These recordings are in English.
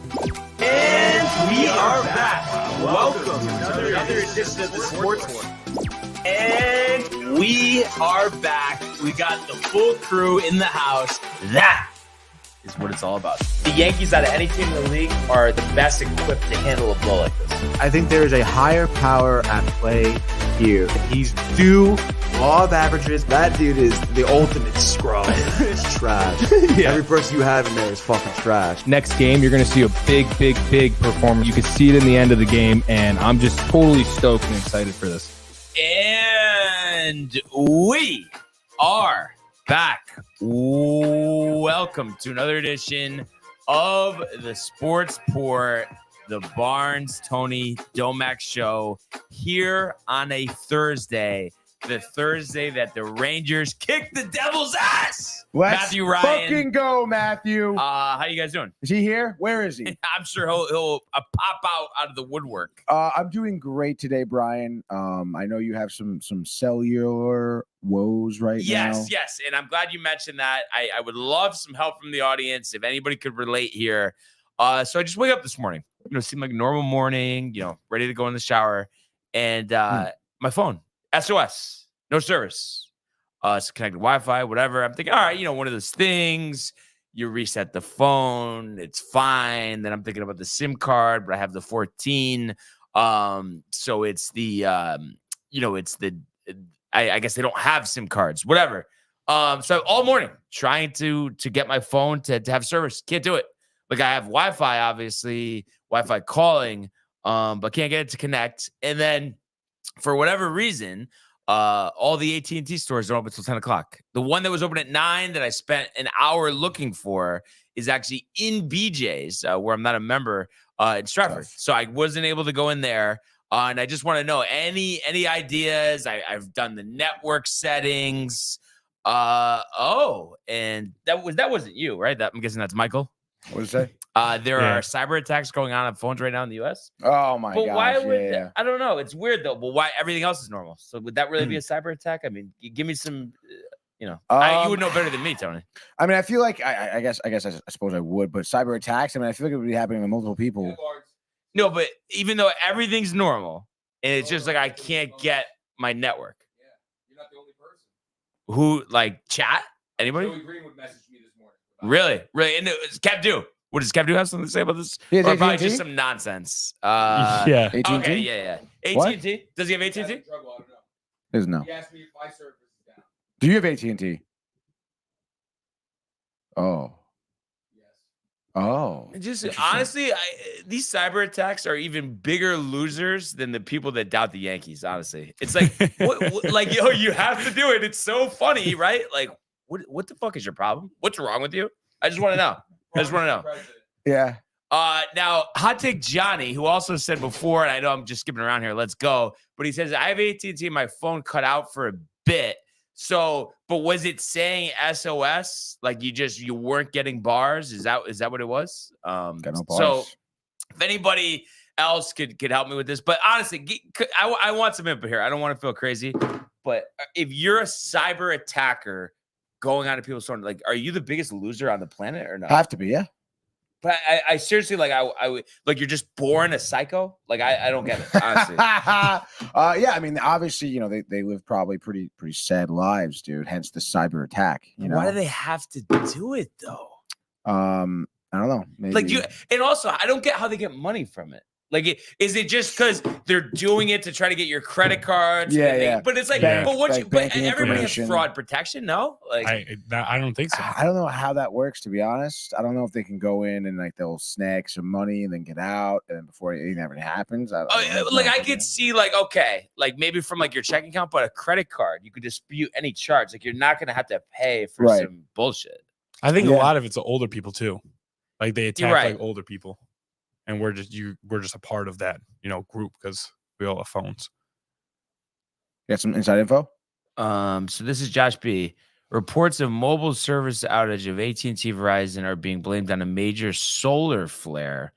And we are back. Welcome to another edition of the Sports War. And we are back. We got the full crew in the house. That is what it's all about. The Yankees, out of any team in the league, are the best equipped to handle a blow like this. I think there is a higher power at play here. He's due law of averages. That dude is the ultimate scrub. It's trash. Yeah. Every person you have in there is fucking trash. Next game, you're going to see a big performance. You can see it in the end of the game, and I'm just totally stoked and excited for this. And we are back. Welcome to another edition of the Sports Port, the Barnes Tony Domack Show, here on a Thursday. The Thursday that the Rangers kicked the Devils' ass. Let's Matthew Ryan. fucking go, Matthew. How you guys doing? Is he here? Where is he? I'm sure he'll pop out of the woodwork. I'm doing great today, Brian. I know you have some cellular woes right now. Yes. And I'm glad you mentioned that. I would love some help from the audience if anybody could relate here. So I just wake up this morning, seemed like a normal morning, ready to go in the shower. And my phone, SOS, no service. It's connected Wi-Fi, whatever. I'm thinking, all right, one of those things. You reset the phone, it's fine. Then I'm thinking about the SIM card, but I have the 14. So it's the, I guess they don't have SIM cards, whatever. So all morning trying to get my phone to have service. Can't do it. Like I have Wi-Fi, obviously, Wi-Fi calling, but can't get it to connect. And then for whatever reason, all the AT&T stores don't open until 10 o'clock. The one that was open at 9 that I spent an hour looking for is actually in BJ's, where I'm not a member, in Stratford. So I wasn't able to go in there. And I just want to know any ideas. I've done the network settings. And that wasn't you, right? I'm guessing that's Michael. What did it say? There are cyber attacks going on phones right now in the U.S. Oh my god! Why would I don't know? It's weird though. But why everything else is normal? So would that really be a cyber attack? I mean, give me some. You would know better than me, Tony. I mean, I feel like I suppose I would, but cyber attacks. I mean, I feel like it would be happening to multiple people. No, but even though everything's normal, and it's just like I can't get my network. Yeah, you're not the only person. Who chat? Anybody? Joey Green would message me this morning. Really? And it's Capdu. What does Capdu have something to say about this? Yeah, or probably just some nonsense. Yeah. AT&T? Okay, yeah. AT&T? Does he have AT&T? I don't know. There's no. He asked me if my service is down. Do you have AT&T? Oh. Yes. Oh. Just honestly, these cyber attacks are even bigger losers than the people that doubt the Yankees. Honestly, it's like, you have to do it. It's so funny, right? Like, what the fuck is your problem? What's wrong with you? I just want to know. Yeah. Now, Hot Take Johnny, who also said before, and I know I'm just skipping around here, let's go. But he says, I have AT&T, my phone cut out for a bit. So, but was it saying SOS? Like you weren't getting bars? Is that what it was? Got no bars. So if anybody else could help me with this, but honestly, I want some input here. I don't want to feel crazy, but if you're a cyber attacker going onto people's phone, like, are you the biggest loser on the planet or not? Have to be, yeah. But I seriously, I would, like, you're just born a psycho. Like, I don't get it, honestly. Yeah, I mean, obviously, they live probably pretty sad lives, dude. Hence the cyber attack. Why do they have to do it though? I don't know. Maybe. And also, I don't get how they get money from it. Like, is it just because they're doing it to try to get your credit cards? Yeah. But it's like, but everybody has fraud protection, no? Like, I don't think so. I don't know how that works, to be honest. I don't know if they can go in and they'll snag some money and then get out, and then before it even happens. I could see okay, like maybe from your checking account, but a credit card, you could dispute any charge. Like, you're not going to have to pay for some bullshit. I think a lot of it's older people too. Like they attack older people. And we're just a part of that, group because we all have phones. You got some inside info? So this is Josh B. Reports of mobile service outage of AT&T Verizon are being blamed on a major solar flare.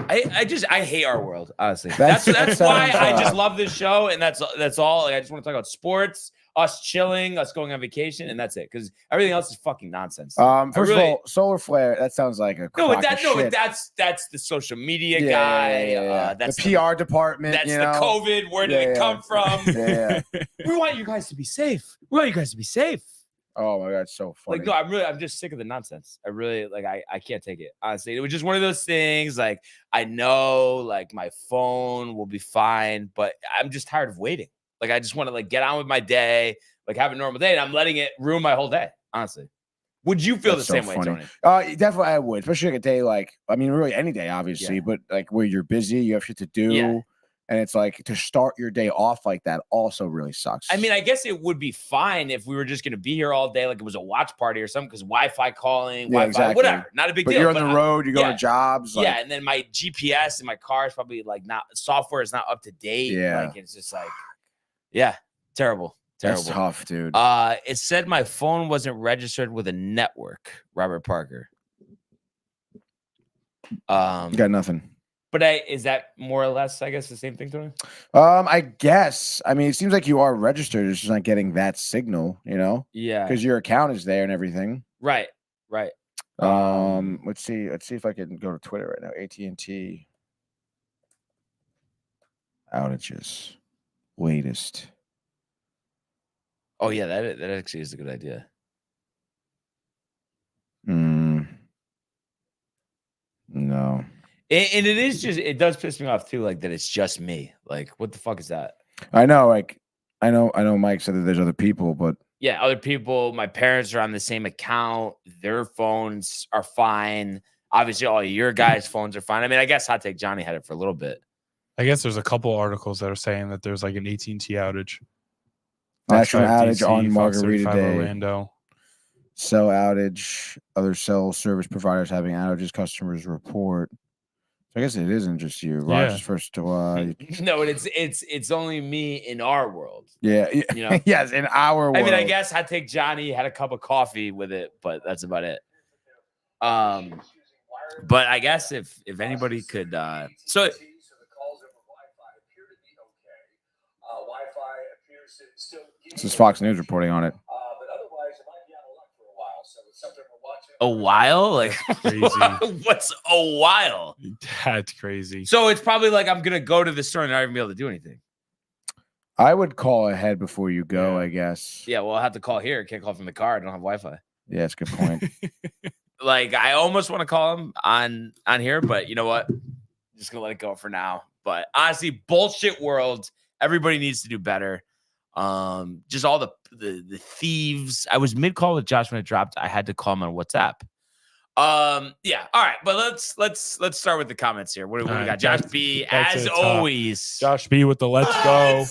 I hate our world, honestly. That's why I just love this show, and that's all. Like, I just want to talk about sports. us chilling, us going on vacation, and that's it. Because everything else is fucking nonsense. First of all, solar flare. That sounds like a no, crock but of shit. that's the social media guy. Yeah. That's the PR department. That's you the know? COVID. Where did it come from? Yeah. We want you guys to be safe. We want you guys to be safe. Oh my god, it's so funny. Like, no, I'm just sick of the nonsense. I really I can't take it. Honestly, it was just one of those things. Like, I know, like, my phone will be fine, but I'm just tired of waiting. Like, I just want to get on with my day, like have a normal day, and I'm letting it ruin my whole day. Honestly, would you feel That's the same so way, funny. Tony? Definitely I would, especially like a day really any day, obviously, but like where you're busy, you have shit to do. Yeah. And it's like to start your day off like that also really sucks. I mean, I guess it would be fine if we were just going to be here all day, like it was a watch party or something, because Wi-Fi calling, Wi-Fi, exactly. whatever, not a big but deal. You're on the road, you're going to jobs. Yeah, and then my GPS in my car is probably not software is not up to date. Yeah, like it's just terrible. That's tough, dude. It said my phone wasn't registered with a network. Robert Parker. You got nothing. But is that more or less, I guess, the same thing, Tony? I guess. I mean, it seems like you are registered. It's just not getting that signal, you know? Yeah. Because your account is there and everything. Right. Let's see if I can go to Twitter right now. AT&T outages. Latest. Oh, yeah, that actually is a good idea. No. And it does piss me off too, like that it's just me. Like, what the fuck is that? I know, I know Mike said that there's other people, but yeah, other people, my parents are on the same account, their phones are fine. Obviously, all your guys' phones are fine. I mean, I guess Hot Take Johnny had it for a little bit. I guess there's a couple articles that are saying that there's like an AT&T outage. National outage on Margarita Day. Orlando. Cell outage. Other cell service providers having outages. Customers report. So I guess it isn't just you. Roger's first to no, it's only me in our world. Yeah. You know? Yes, in our world. I mean, I guess Hot Take Johnny had a cup of coffee with it, but that's about it. But I guess if anybody could so this is Fox News reporting on it. a while? Like, crazy. What's a while? That's crazy. So it's probably like I'm gonna go to the store and not even be able to do anything. I would call ahead before you go, I guess. Yeah, well, I'll have to call here. I can't call from the car. I don't have Wi-Fi. Yeah, that's a good point. Like, I almost want to call him on here, but you know what? I'm just gonna let it go for now. But honestly, bullshit world. Everybody needs to do better. Just all the thieves. I was mid call with Josh when it dropped. I had to call him on WhatsApp. Yeah. All right, but let's start with the comments here. What do we got? Josh B, as always. Josh B with the let's go.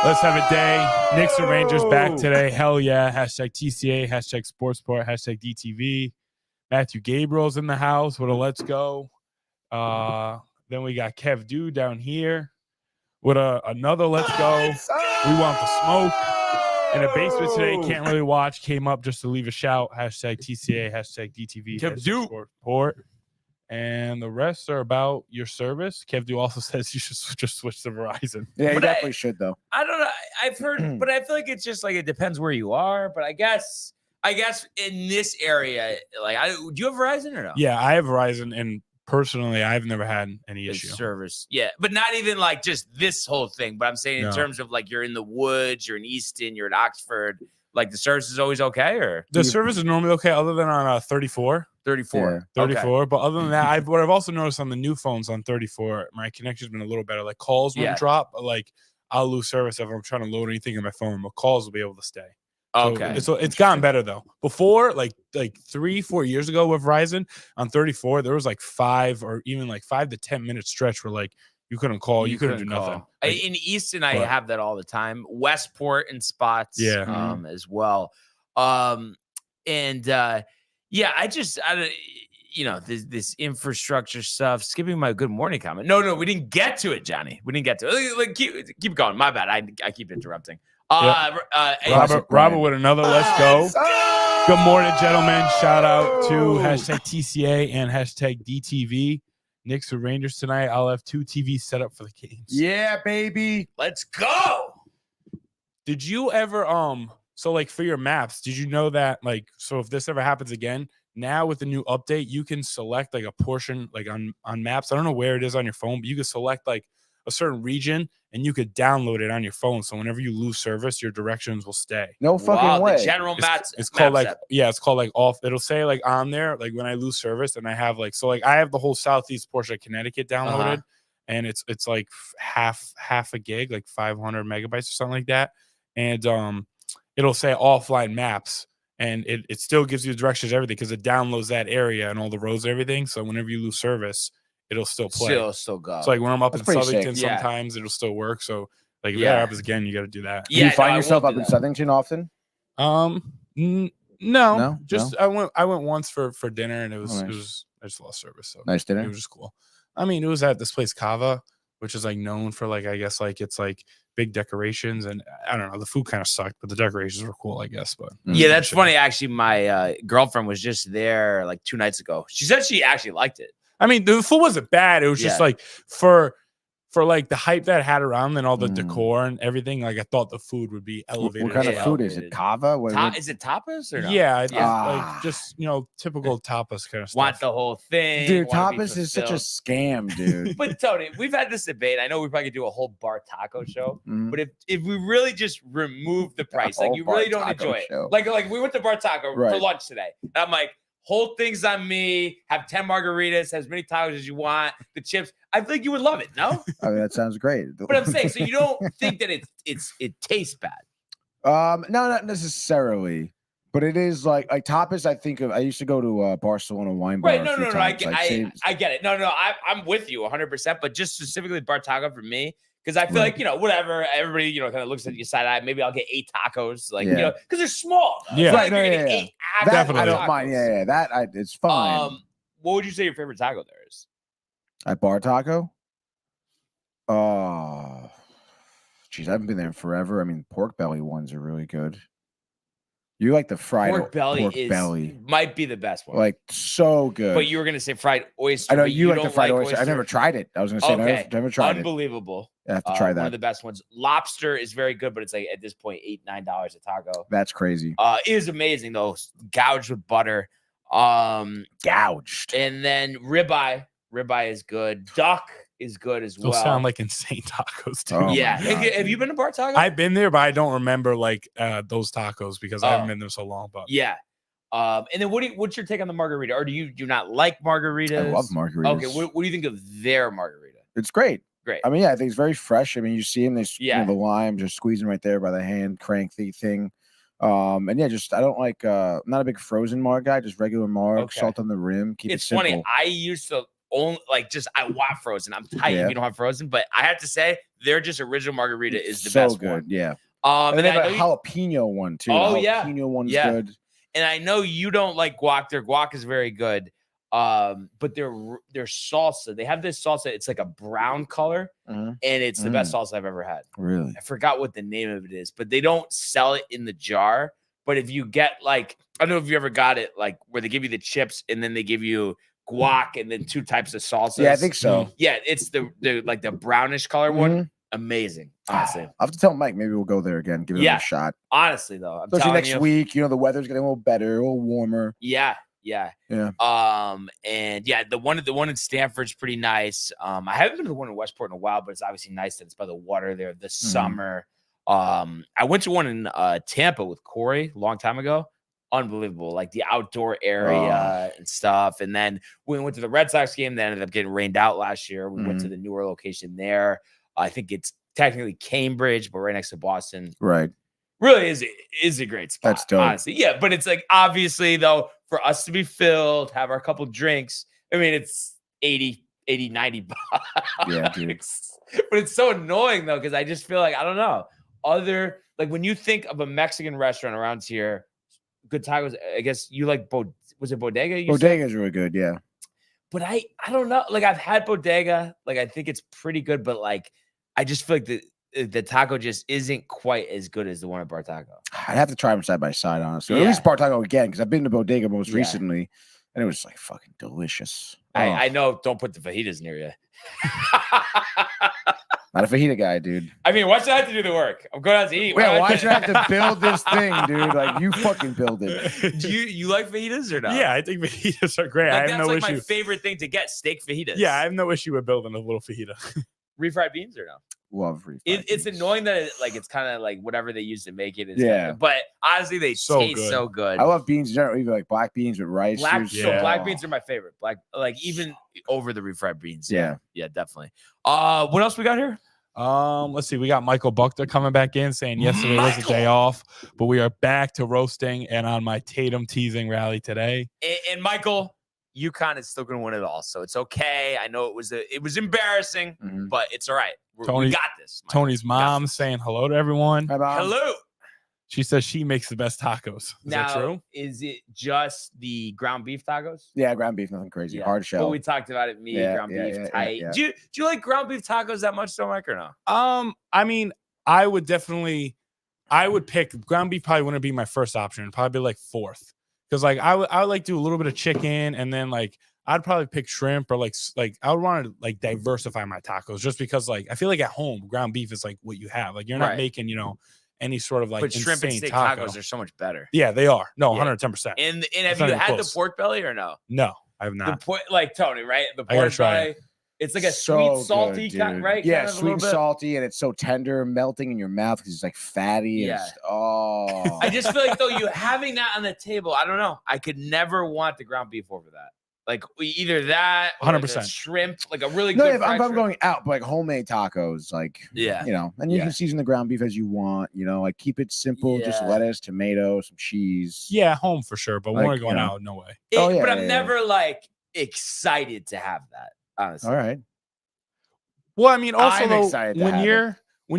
Let's have a day. Knicks and Rangers back today. Hell yeah. Hashtag TCA. Hashtag SportsPort. Hashtag DTV. Matthew Gabriel's in the house with a let's go. Then we got Kev Dew down here with another let's go. We want the smoke. In the basement today, can't really watch. Came up just to leave a shout. Hashtag TCA. Hashtag DTV. Kev Dew. SportsPort. And the rest are about your service. Kev Dew also says you should just switch to Verizon. Yeah, you definitely should, though. I don't know. I've heard, but I feel like it's just like it depends where you are. But I guess in this area, like, do you have Verizon or no? Yeah, I have Verizon, and personally, I've never had any issue. Service. Yeah, but not even like just this whole thing. But I'm saying in terms of like you're in the woods, you're in Easton, you're in Oxford. Like the service is always okay, or the service is normally okay, other than on 34. 34. Yeah. 34. Okay. But other than that, I've also noticed on the new phones on 34, my connection's been a little better. Like calls won't drop, but like I'll lose service if I'm trying to load anything in my phone, but calls will be able to stay. Okay. So it's gotten better though. Before, like 3-4 years ago with Verizon on 34, there was like 5 or even like 5 to 10 minute stretch where like you couldn't call, you couldn't do nothing. Like, in Easton, I have that all the time. Westport and spots, as well. I this infrastructure stuff. Skipping my good morning comment. No, we didn't get to it, Johnny. We didn't get to it. Like, keep going. My bad. I keep interrupting. Robert with another let's go. Good morning, gentlemen. Shout out to hashtag TCA and hashtag DTV. Knicks or Rangers tonight. I'll have 2 TVs set up for the games. Yeah, baby. Let's go. Did you ever so like for your maps, did you know that like so if this ever happens again, now with the new update, you can select like a portion like on maps. I don't know where it is on your phone, but you could select like a certain region and you could download it on your phone. So whenever you lose service, your directions will stay. No fucking Wow, way. the general maps. It's called maps like app. it's called like off. It'll say like on there like when I lose service and I have like so like I have the whole southeast portion of Connecticut downloaded, and it's like half a gig, like 500 megabytes or something like that, and it'll say offline maps, and it still gives you directions everything because it downloads that area and all the roads and everything. So whenever you lose service, it'll still play. Still go. So like when I'm up That's in pretty Southington, sick. Yeah. sometimes it'll still work. So like if Yeah. that happens again, you got to do that. Do you find I yourself will up do in that. Southington often? No, No? just I went once for dinner, and it was nice. I just lost service. So Nice dinner. it was just cool. I mean, it was at this place Kava, which is like known for like I guess like it's like big decorations, and I don't know, the food kind of sucked, but the decorations were cool, I guess. But Yeah, that's funny. Actually, my girlfriend was just there like 2 nights ago. She said she actually liked it. I mean, the food wasn't bad. It was just Yeah. like for like the hype that it had around and all the decor and everything. Like I thought the food would be elevated. What kind Yeah, of food is it? Kava? Is it tapas or no? Yeah, it's Ah. like just typical tapas kind of stuff. Want the whole thing. Dude, wanna be tapas is such a fulfilled. scam, dude. But Tony, we've had this debate. I know we probably could do a whole bar taco show, Mhm. but if we really just remove the price, like whole you bar really don't taco enjoy show. it. Like we went to bar taco for Right. lunch today. And I'm like, whole thing's on me. Have 10 margaritas, have as many tacos as you want. The chips. I think you would love it. No, I mean, that sounds great. but I'm saying, so you don't think that it tastes bad? No, not necessarily. But it is like tapas. I think of. I used to go to Barcelona wine bar. Right? a No, few no, no. I times, like, same- get it. No, I'm with you 100%. But just specifically bar taco for me, because I feel Right. like whatever everybody kind of looks at you side eye. Maybe I'll get 8 tacos, like Yeah. because they're small. though. Yeah. It's not Right, like you're no, getting yeah, 8 that Definitely. I don't tacos. mind. Yeah, it's fine. What would you say your favorite taco there is? At Bar Taco. Oh, geez, I haven't been there in forever. I mean, pork belly ones are really good. You like the fried Pork belly belly, might be the best one. like so good. but you were gonna say fried oyster. I know but you like the don't fried oyster. I never tried it. I was gonna say Okay. never tried it. Unbelievable. I have to try One that. of the best ones. Lobster is very good, but it's like at this point $8-9 a taco. That's crazy. It is amazing though. Gouged with butter. Gouged. And then ribeye. Ribeye is good. Duck is good as Those well. sound like insane tacos too. Oh, my yeah. God, Have you been to Bar Taco? I've been there, but I don't remember like those tacos because I haven't been there so long. But Yeah. And then what's your take on the margarita? Or do you not like margaritas? I love margaritas. Okay, what do you think of their margarita? It's great. Great. I mean, yeah, I think it's very fresh. I mean, you see them, Yeah. the limes are squeezing right there by the hand crank the thing. And yeah, just I don't like I'm not a big frozen marg guy, just regular marg, Okay. salt on the rim, keep It's it simple. funny. I used to only I want frozen. I'm tight Yeah. if you don't have frozen, but I have to say their just original margarita is the so best good, one. yeah. And And then I they know have a jalapeno one too. Oh, the yeah. jalapeno one's Yeah. good. and I know you don't like guac. Their guac is very good. But their salsa, they have this salsa. It's like a brown color, Mhm. and it's the best salsa I've ever had. Really? I forgot what the name of it is, but they don't sell it in the jar. But if you get I don't know if you ever got it, like where they give you the chips and then they give you guac and then 2 types of salsas. Yeah, I think so. Yeah, it's the brownish color one. Mhm. Amazing, honestly. I'll have to tell Mike, maybe we'll go there again, give it Yeah. a shot. Honestly, though, I'm Especially telling next you. week, the weather's getting a little better, a little warmer. Yeah. Yeah. And yeah, the one in Stanford's pretty nice. I haven't been to the one in Westport in a while, but it's obviously nice that it's by the water there this summer. I went to one in Tampa with Corey a long time ago. Unbelievable, like the outdoor area and stuff. And then we went to the Red Sox game that ended up getting rained out last year. We went to the newer location there. I think it's technically Cambridge, but right next to Boston. Right. Really is a great spot. That's dope. Honestly. Yeah, but it's like obviously though, for us to be filled, have our couple drinks. I mean, it's 80, 90 bucks. Yeah, dude. But it's so annoying though, because I just feel like I don't know. When you think of a Mexican restaurant around here, good tacos. I guess you like was it Bodega? You said? Bodega's really good, yeah. But I don't know. Like I've had Bodega. Like I think it's pretty good, but like I just feel like the taco just isn't quite as good as the one at Bar Taco. I'd have to try them side by side, honestly. Or Yeah. at least Bar Taco again, because I've been to Bodega most Yeah. recently, and it was like fucking delicious. I know. Don't put the fajitas near you. Not a fajita guy, dude. I mean, why should I have to do the work? I'm going out to eat. Yeah, why should I have to build this thing, dude? Like, you fucking build it. Do you like fajitas or not? Yeah, I think fajitas are great. Like, I have that's no like issue. my favorite thing to get, steak fajitas. Yeah, I have no issue with building a little fajita. refried beans or no? Love refried It's beans. annoying that it's kind of like whatever they use to make it is Yeah. but honestly they So taste good. so good. I love beans in general, even like black beans with rice. Black, dude. so Yeah. black beans are my favorite. Like even over the refried beans. Yeah. Yeah, definitely. What else we got here? Let's see. We got Michael Buchter coming back in saying yesterday was a day off, but we are back to roasting and on my Tatum teasing rally today. And Michael, UConn is still going to win it all, so it's okay. I know it was embarrassing, Mhm. but it's all right. We Tony- got this. Michael. Tony's mom saying hello to everyone. Hi, Mom. Hello. She says she makes the best tacos. Is Now, that true? is it just the ground beef tacos? Yeah, ground beef, nothing crazy. Yeah. Hard shell. Well, we talked about it. Yeah, Ground yeah, beef yeah, tight. yeah. Do you like ground beef tacos that much, though, Mike, or no? I mean, I would pick ground beef. Probably wouldn't be my first option. It'd probably be like fourth, because like I would like do a little bit of chicken, and then like I'd probably pick shrimp or like I would want to like diversify my tacos, just because like I feel like at home ground beef is like what you have. Like you're not Right. making any sort of like But shrimp and insane steak taco. tacos are so much better. Yeah, they are. No, Yeah. 110%. And have It's you not even had close. the pork belly or no? No, I have The not. like Tony, right? The I gotta pork try belly. It's like a So sweet, good, salty kind, dude. right? Yeah, Kind of a sweet and little bit. salty, and it's so tender, melting in your mouth because it's like fatty. And Yeah. oh, I just feel like though you having that on the table, I don't know. I could never want the ground beef over that. Like either that, or 100%. the shrimp, like a really no, good. if fried I'm shrimp. going out, but like homemade tacos, like Yeah. you know, and you Yeah. can season the ground beef as you want. You know, like keep it simple, just Yeah. lettuce, tomato, some cheese. Yeah, home for sure, but when Like, we're going you know. out, no way. Oh, yeah, but yeah, I'm yeah. never like excited to have that. Honestly, All right. Well, I mean, also I'm though, excited to when have it.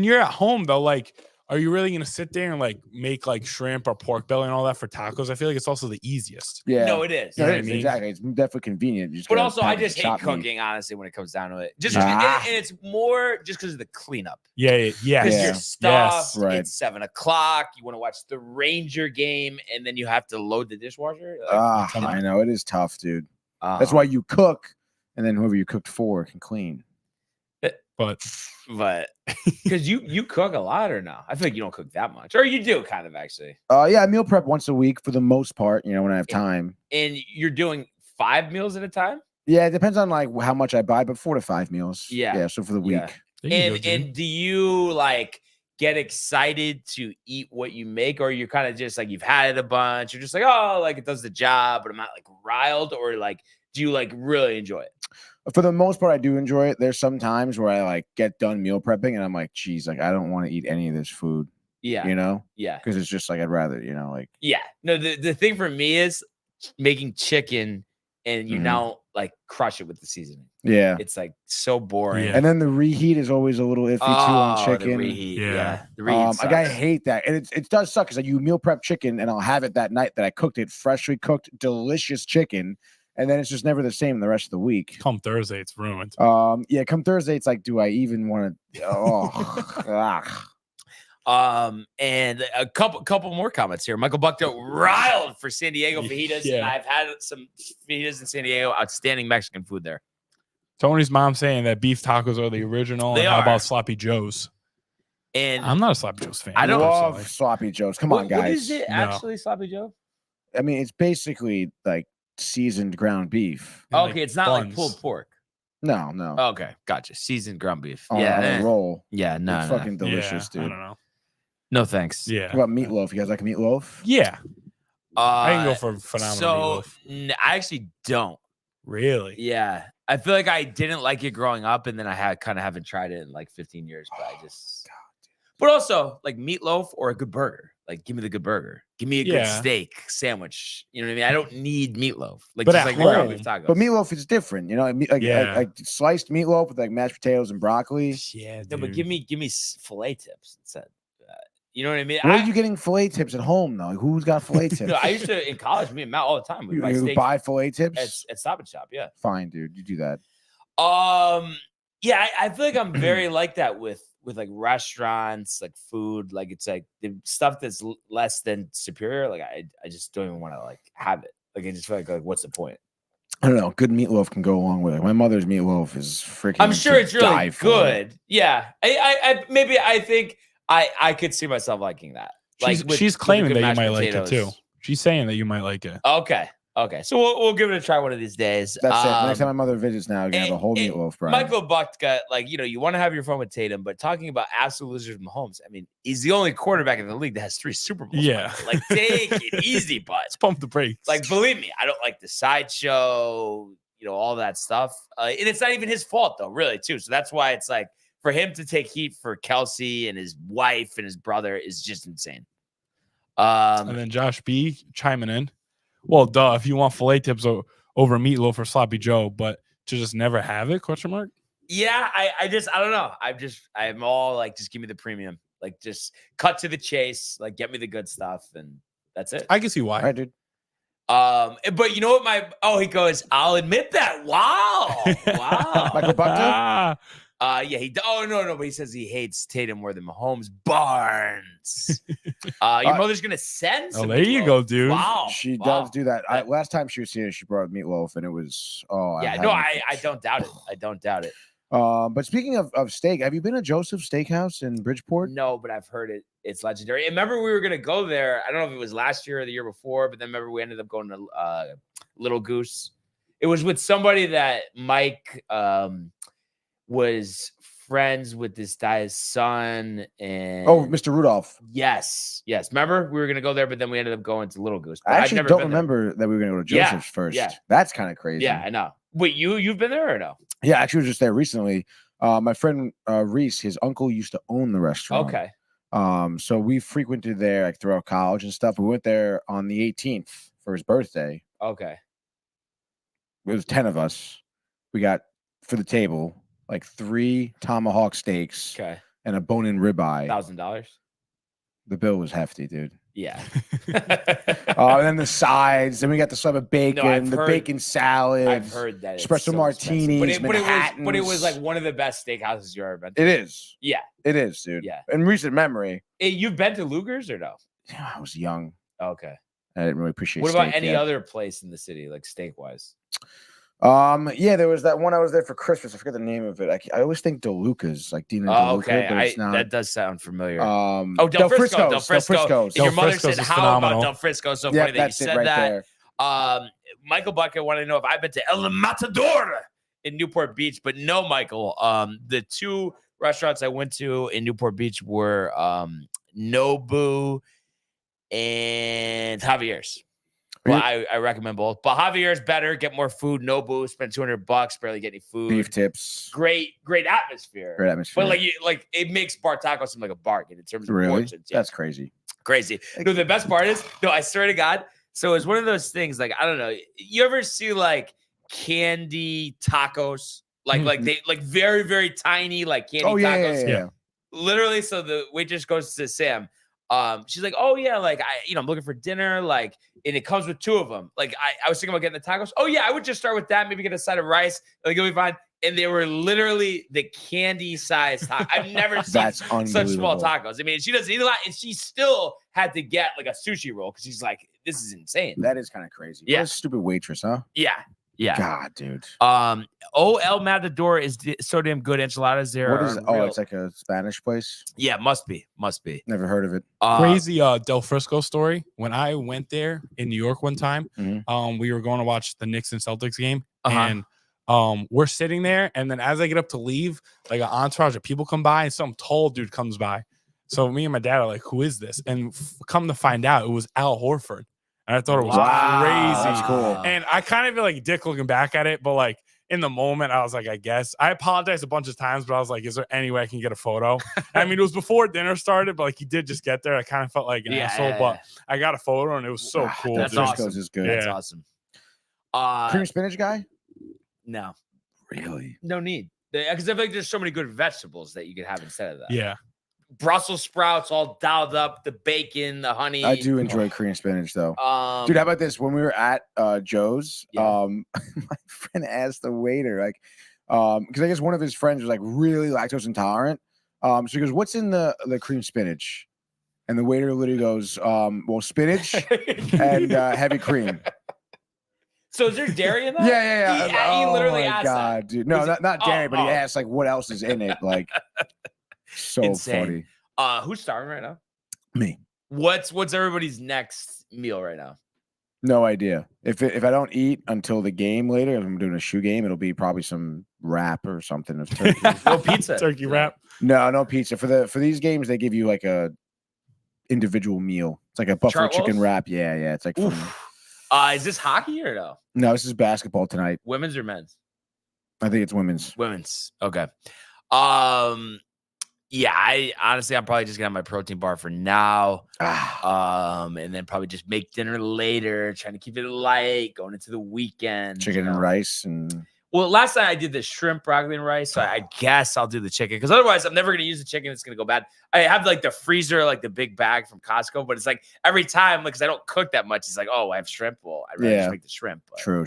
you're at home though, like, are you really gonna sit there and like make like shrimp or pork belly and all that for tacos? I feel like it's also the easiest. Yeah. No, it is. You No, know it what I is, mean? exactly. It's definitely convenient. You just But gotta also, I package just hate chopped meat. cooking. Honestly, when it comes down to it, just Ah. and it's more just because of the cleanup. Yeah, yeah, Because yes. you're stuffed. right. It's 7:00. You want to watch the Ranger game, and then you have to load the dishwasher. Like, Ah, come on. I know it is tough, dude. uh, That's why you cook, and then whoever you cooked for can clean. But But because you cook a lot or no? I feel like you don't cook that much, or you do kind of actually. Yeah, I meal prep once a week for the most part. You know, when I have time. And you're doing 5 meals at a time. Yeah, it depends on like how much I buy, but 4 to 5 meals. Yeah. Yeah. So for the week. Yeah. there you go, dude. And do you like get excited to eat what you make, or you're kind of just like you've had it a bunch, you're just like, oh, like it does the job, but I'm not like riled, or like do you like really enjoy it? For the most part, I do enjoy it. There's some times where I like get done meal prepping and I'm like, geez, like I don't want to eat any of this food, Yeah. you know, Yeah. because it's just like I'd rather, you know, like Yeah. No, the thing for me is making chicken and you Mhm. don't like crush it with the seasoning. yeah. It's like so boring. Yeah. And then the reheat is always a little iffy too on The chicken. reheat. Yeah. Yeah. The reheat. Like I sucks. hate that, and it does suck because like you meal prep chicken, and I'll have it that night that I cooked it, freshly cooked, delicious chicken, and then it's just never the same the rest of the week. Come Thursday, it's ruined. Yeah, come Thursday, it's like, do I even want to? Oh, And a couple more comments here. Michael Buchter riled for San Diego fajitas, and Yeah. I've had some fajitas in San Diego. Outstanding Mexican food there. Tony's mom saying that beef tacos are the original. They and how are. about sloppy joes? And I'm not a sloppy joes fan. I don't- love personally. sloppy joes. Come on, guys. What is it No. actually, Sloppy Joe? I mean, it's basically like seasoned ground beef. And, like, Okay, it's not like buns. pulled pork. No, no, Okay, gotcha. Seasoned ground beef. on, Yeah, on a roll. yeah, no, It's no. fucking delicious, Yeah, I dude. don't know. No thanks. Yeah. What about meatloaf? You guys like meatloaf? Yeah. I can go Uh, for phenomenal So meatloaf. I actually don't. Really? Yeah, I feel like I didn't like it growing up, and then I haven't tried it in like 15 years. But I just, but also like meatloaf or a good burger. Like, give me the good burger. Give me a good Yeah. steak sandwich. You know what I mean? I don't need meatloaf. Like, But just at like the ground home- beef tacos. But meatloaf is different, you know. Like, Yeah. like sliced meatloaf with like mashed potatoes and broccoli. Yeah, dude. No, but give me fillet tips instead. You know what I mean? Where are you getting fillet tips at home though? Like, who's got fillet tips? No, I used to in college. Me and Matt all the time. We you, buy you steak buy fillet tips? at Stop and Shop. Yeah. Fine, dude. You do that. Yeah, I feel like I'm very like that with like restaurants, like food, like it's like the stuff that's less than superior. Like I just don't even want to like have it. Like I just feel like what's the point? I don't know. Good meatloaf can go along with it. My mother's meatloaf is freaking. I'm sure to it's really die for. good. Yeah. I think I could see myself liking that. Like She's with a claiming good that you mashed might like it too. potatoes. She's saying that you might like it. Okay. So we'll give it a try one of these days. That's it. Next time my mother visits, now we're gonna have a whole meatloaf, Brian. Michael Butka, like, you want to have your fun with Tatum, but talking about absolute losers, Mahomes. I mean, he's the only quarterback in the league that has 3 Super Bowls. Yeah. Like, take it easy, bud. Let's pump the brakes. Like, believe me, I don't like the sideshow, all that stuff. And it's not even his fault, though, really, too. So that's why it's like, for him to take heat for Kelsey and his wife and his brother is just insane. And then Josh B chiming in. Well, duh, if you want filet tips over meatloaf or sloppy Joe, but to just never have it, ? Yeah, I don't know. I'm all like, just give me the premium. Like, just cut to the chase. Like, get me the good stuff, and that's it. I can see why. All right, dude. But you know what he goes, I'll admit that. Wow. Michael Butka? Yeah, but he says he hates Tatum more than Mahomes. Barnes. Your mother's gonna send some there you meatloaf. go, dude. Wow. She does do that. Last time she was here, she brought meatloaf, and it was I don't doubt it. I don't doubt it. But speaking of steak, have you been to Joseph's Steakhouse in Bridgeport? No, but I've heard it's legendary. And remember, we were gonna go there. I don't know if it was last year or the year before, but then remember we ended up going to Little Goose. It was with somebody that Mike was friends with this guy's son. And Mr. Rudolph. Yes. Remember, we were gonna go there, but then we ended up going to Little Goose. But I actually don't remember that we were gonna go to Joseph's first. Yeah. That's kind of crazy. Yeah, I know. Wait, you've been there or no? Yeah, actually, I was just there recently. My friend Reese, his uncle used to own the restaurant. Okay. So we frequented there like throughout college and stuff. We went there on the 18th for his birthday. Okay. It was 10 of us. We got for the table like 3 tomahawk steaks and a bone-in ribeye. $1,000. The bill was hefty, dude. Yeah. And then the sides. Then we got the side of bacon, bacon salad. I've heard that. Espresso martinis, but it was like one of the best steakhouses you've ever been to. It is. Yeah. It is, dude. Yeah. In recent memory. Hey, you've been to Luger's or no? Yeah, I was young. Okay. I didn't really appreciate What about any other place in the city, like steak-wise? Yeah, there was that one I was there for Christmas. I forget the name of it. I always think DeLuca's, like Dina DeLuca, okay. but it's not. That does sound familiar. Del Frisco's. And your mother said, "How phenomenal. about Del Frisco?" So funny that you said that. There. Michael Bucket wanted to know if I've been to El Matador in Newport Beach, but no, Michael. The 2 restaurants I went to in Newport Beach were Nobu and Javier's. Well, I recommend both, but Javier's better. Get more food. Nobu, spend $200, barely get any food. Beef tips. Great atmosphere. Great atmosphere. But it makes Bar Taco seem like a bargain in terms of portions. Yeah. That's crazy. Crazy. No, the best part is, I swear to God. So it's one of those things. Like, I don't know. You ever see like candy tacos? Like they like very, very tiny like candy tacos. Yeah. Literally. So the waitress goes to Sam. She's like, oh yeah, like I'm looking for dinner, like, and it comes with 2 of them. Like I was thinking about getting the tacos. Oh yeah, I would just start with that, maybe get a side of rice, like it'll be fine. And they were literally the candy size tacos. I've never seen such small tacos. I mean, she doesn't eat a lot, and she still had to get like a sushi roll because she's like, this is insane. That is kind of crazy. Yeah. What a stupid waitress, huh? Yeah. God, dude. El Matador is so damn good. Enchiladas there. What is it? It's like a Spanish place. Yeah, must be. Never heard of it. Crazy Del Frisco story. When I went there in New York one time, we were going to watch the Knicks and Celtics game, and we're sitting there, and then as I get up to leave, like an entourage of people come by, and some tall dude comes by. So me and my dad are like, "Who is this?" And come to find out, it was Al Horford. And I thought it was crazy. That's cool. And I kind of feel like a dick looking back at it, but like in the moment, I was like, I guess. I apologized a bunch of times, but I was like, is there any way I can get a photo? I mean, it was before dinner started, but like he did just get there. I kind of felt like an asshole, but I got a photo and it was so cool. That's awesome. Is good. That's awesome. Cream spinach guy? No. Really? No need. Because I feel like there's so many good vegetables that you could have instead of that. Yeah. Brussels sprouts all dialed up, the bacon, the honey. I do enjoy cream spinach though. Dude, how about this? When we were at Joe's, my friend asked the waiter, like, because I guess one of his friends was like really lactose intolerant. So he goes, "What's in the cream spinach?" And the waiter literally goes, "Well, spinach and heavy cream." So is there dairy in that? Yeah. He literally my asked God, that. dude. No, Was it- not dairy, but he oh. asked like what else is in it. Like so Insane. funny. Who's starving right now? Me. What's everybody's next meal right now? No idea. If I don't eat until the game later, if I'm doing a shoe game, it'll be probably some wrap or something of turkey. No pizza. Turkey wrap. No pizza. For these games, they give you like a individual meal. It's like a buffalo chicken Chartwells? wrap. Yeah. It's like Is this hockey or no? no, this is basketball tonight. Women's or men's? I think it's women's. Women's. Okay. Yeah, I'm probably just gonna have my protein bar for now. And then probably just make dinner later, trying to keep it light, going into the weekend. Chicken and rice and well, last night I did the shrimp, broccoli, and rice. So I guess I'll do the chicken because otherwise I'm never gonna use the chicken. It's gonna go bad. I have like the freezer, like the big bag from Costco, but it's like every time, because I don't cook that much, it's like, oh, I have shrimp. Well, I'd rather just make the shrimp. But, True.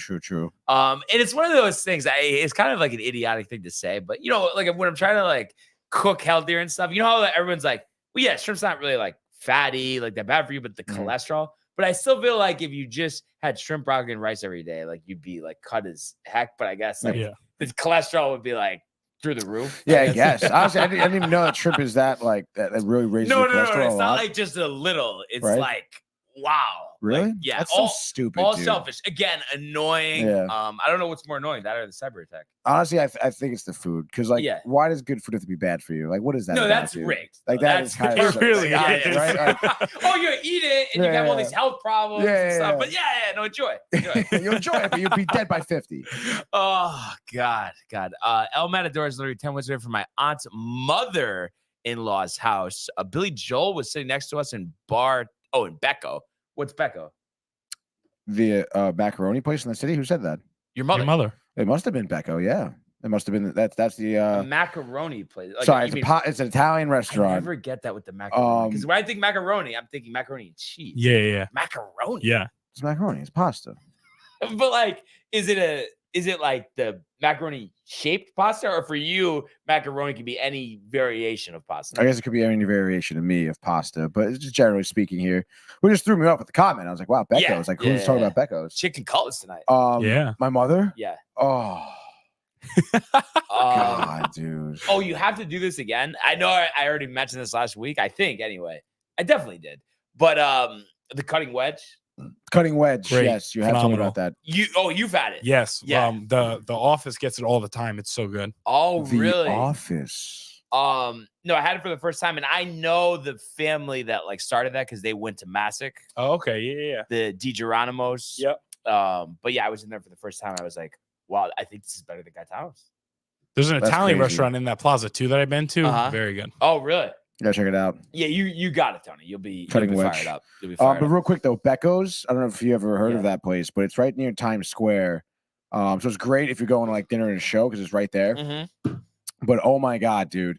And it's one of those things. It's kind of like an idiotic thing to say, but you know, like when I'm trying to like cook healthier and stuff, you know how everyone's like, well, yeah, shrimp's not really like fatty, like that bad for you, but the cholesterol. But I still feel like if you just had shrimp, broccoli, and rice every day, like you'd be like cut as heck. But I guess like the cholesterol would be like through the roof. Yeah, I guess. Honestly, I didn't even know that shrimp is that like that really raises your cholesterol. No. It's a not lot. like just a little. It's Right? like wow. Really? Like, yeah. That's so stupid. All dude. selfish. Again, annoying. Yeah. I don't know what's more annoying, that or the cyber attack. Honestly, I think it's the food because like, why does good food have to be bad for you? Like, what is that? No, about, that's dude? rigged. Like that is kind of really right? Like, Oh, you eat it and you have all these health problems and stuff. But no, enjoy. you enjoy it, but you'll be dead by 50. Oh God. El Matador is literally 10 minutes away from my aunt's mother-in-law's house. Billy Joel was sitting next to us in Becco. What's Becco? The macaroni place in the city. Who said that? Your mother. Your mother. It must have been Becco. Yeah, it must have been. That's the macaroni place. Like, sorry, it's an Italian restaurant. I never get that with the macaroni because when I think macaroni, I'm thinking macaroni and cheese. Yeah. Macaroni. Yeah. It's macaroni. It's pasta. But like, is it like the macaroni shaped pasta, or for you, macaroni can be any variation of pasta? I guess it could be any variation of me of pasta, but it's just generally speaking here. We just threw me off with the comment. I was like, wow, Becco's. Like, who's talking about Becco's? Chicken cutlets tonight. My mother? Yeah. Oh. God, dude. Oh, you have to do this again. I know I already mentioned this last week. I think anyway. I definitely did. But the cutting wedge. Cutting wedge. Great. Yes, you have to talk about that. You've had it. Yes. Yeah. The office gets it all the time. It's so good. Oh, The really? Office. No, I had it for the first time, and I know the family that like started that because they went to Massic. Oh, okay. Yeah. The DiGeronimo's. Yep. But yeah, I was in there for the first time. I was like, wow, I think this is better than Gaetano's. There's an That's Italian crazy. restaurant in that plaza too that I've been to. Uh-huh. Very good. Oh, really? You gotta check it out. Yeah, you got it, Tony. You'll be Cutting wedge. fired up. You'll be fired But up. real quick though, Becco's. I don't know if you ever heard of Yeah. that place, but it's right near Times Square. So it's great if you're going to like dinner and a show because it's right there. Mm-hmm. But oh my God, dude.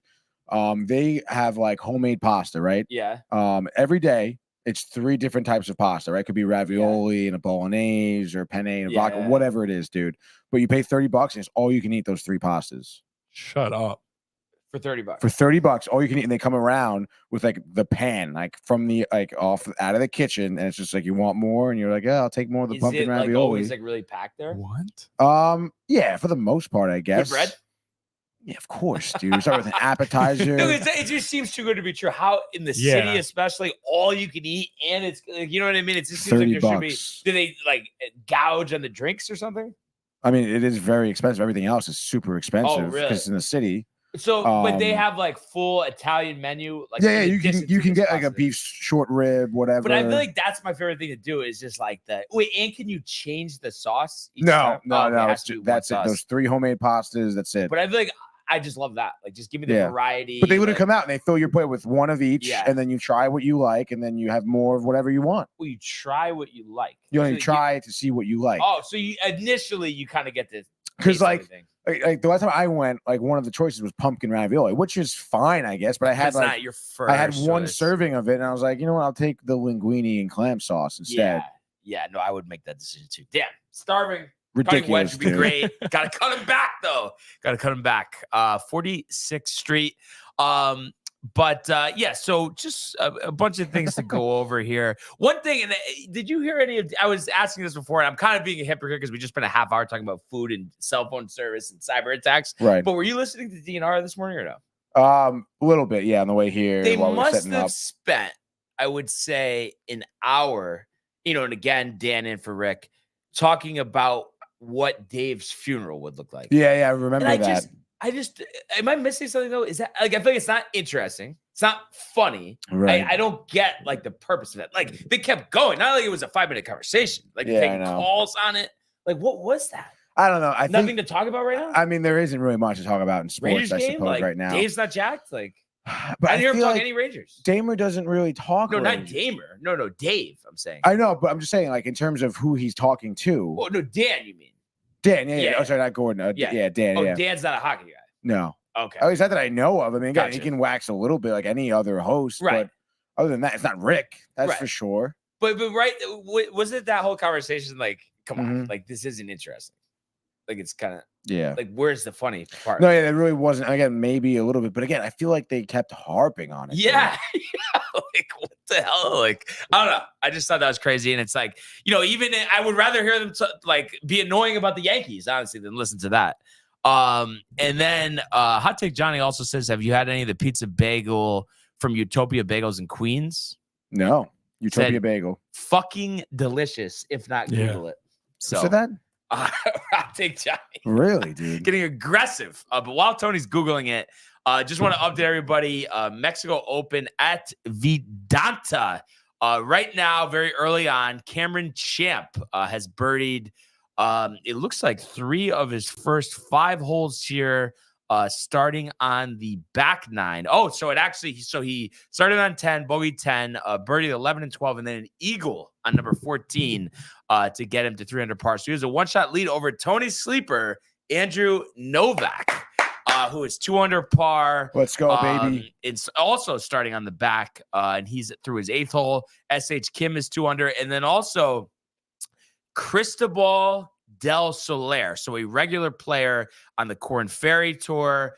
They have like homemade pasta, right? Yeah. Every day it's 3 different types of pasta, right? Could be ravioli and a bolognese or penne and a vodka, Yeah. whatever it is, dude. But you pay $30 and it's all you can eat those 3 pastas. Shut up. For $30. For $30, all you can eat, and they come around with like the pan, like from the like off out of the kitchen, and it's just like you want more, and you're like, yeah, I'll take more of the Is pumpkin it like ravioli. always like really packed there? What? Yeah, for the most part, I guess. Good bread? Yeah, of course, dude. You start with an appetizer. No, it just seems too good to be true. How in the city, especially, all you can eat, and it's like, you know what I mean? It just seems like there should be. Do they like gouge on the drinks or something? I mean, it is very expensive. Everything else is super expensive because really? it's in the city. So, but they have like full Italian menu. Like, yeah, in you addition can to get this like a pasta. beef short rib, whatever. But I feel like that's my favorite thing to do is just like the wait. And can you change the sauce? each no, time? no, Oh, okay, no. it has It's to be one that's it. sauce. Those 3 homemade pastas. That's it. But I feel like I just love that. Like, just give me the variety. But they literally like, come out and they fill your plate with 1 of each, Yeah. and then you try what you like, and then you have more of whatever you want. well, you try what you like. You So only try to see what you like. Oh, so you initially you kind of get this Because like the last time I went, like one of the choices was pumpkin ravioli, which is fine, I guess. But I had it's like not your first. I had 1 choice. serving of it, and I was like, you know what? I'll take the linguine and clam sauce instead. Yeah. No, I would make that decision too. Damn, starving. Ridiculous, Cutting wedge would be dude. great. Got to cut him back though. Got to cut him back. 46th Street. But yeah, so just a bunch of things to go over here. One thing, and did you hear any of? I was asking this before, and I'm kind of being a hypocrite because we just spent a half hour talking about food and cell phone service and cyber attacks. Right. But were you listening to DNR this morning or no? A little bit, yeah, on the way here. They while we were must setting have up. spent, I would say, an hour. And again, Dan in for Rick, talking about what Dave's funeral would look like. Yeah, I remember And that. I just, am I missing something though? Is that like, I feel like it's not interesting. It's not funny. Right. I don't get like the purpose of it. Like they kept going. Not like it was a 5-minute conversation. Like Yeah, taking calls on it. Like what was that? I don't know. Nothing to talk about right now? I mean, there isn't really much to talk about in sports, Rangers I game? suppose, Like right now. Dave's not jacked? Like, But I didn't hear him feel talk like any Rangers. Damer doesn't really talk. No, not Rangers. Damer. No, Dave, I'm saying. I know, but I'm just saying, like, in terms of who he's talking to. Oh, no, Dan, you mean? Dan, yeah. Yeah. Oh, sorry, not Gordon. Yeah. Dan, Oh, yeah. Dan's not a hockey guy. No. Okay. At least not that I know of. I mean, again, he Gotcha. can wax a little bit like any other host. Right. But other than that, it's not Rick. That's Right. for sure. But right, was it that whole conversation like, come on, Mhm. like this isn't interesting. Like it's kind of Yeah. like where's the funny part? No, yeah, it really wasn't. Again, maybe a little bit. But again, I feel like they kept harping on it. Yeah. Like what the hell? Like I don't know. I just thought that was crazy. And it's like, even I would rather hear them like be annoying about the Yankees, honestly, than listen to that. And then Hot Take Johnny also says, have you had any of the pizza bagel from Utopia Bagels in Queens? No. Utopia Said- Bagel. Fucking delicious. If not, Yeah. Google it. So So said that? Hot Take Johnny. Really, dude? Getting aggressive. But while Tony's Googling it, just want to update everybody. Mexico Open at Vidanta. Right now, very early on, Cameron Champ has birdied, it looks like 3 of his first 5 holes here, starting on the back 9. Oh, so he started on 10, bogey 10, birdied 11 and 12, and then an eagle on number 14 to get him to 300 par. So he was a one-shot lead over Tony's sleeper, Andrew Novak, who is 2 under par. Let's go, baby. It's also starting on the back, and he's through his 8th hole. S.H. Kim is 2 under, and then also Cristobal Del Soler, so a regular player on the Corn Ferry Tour.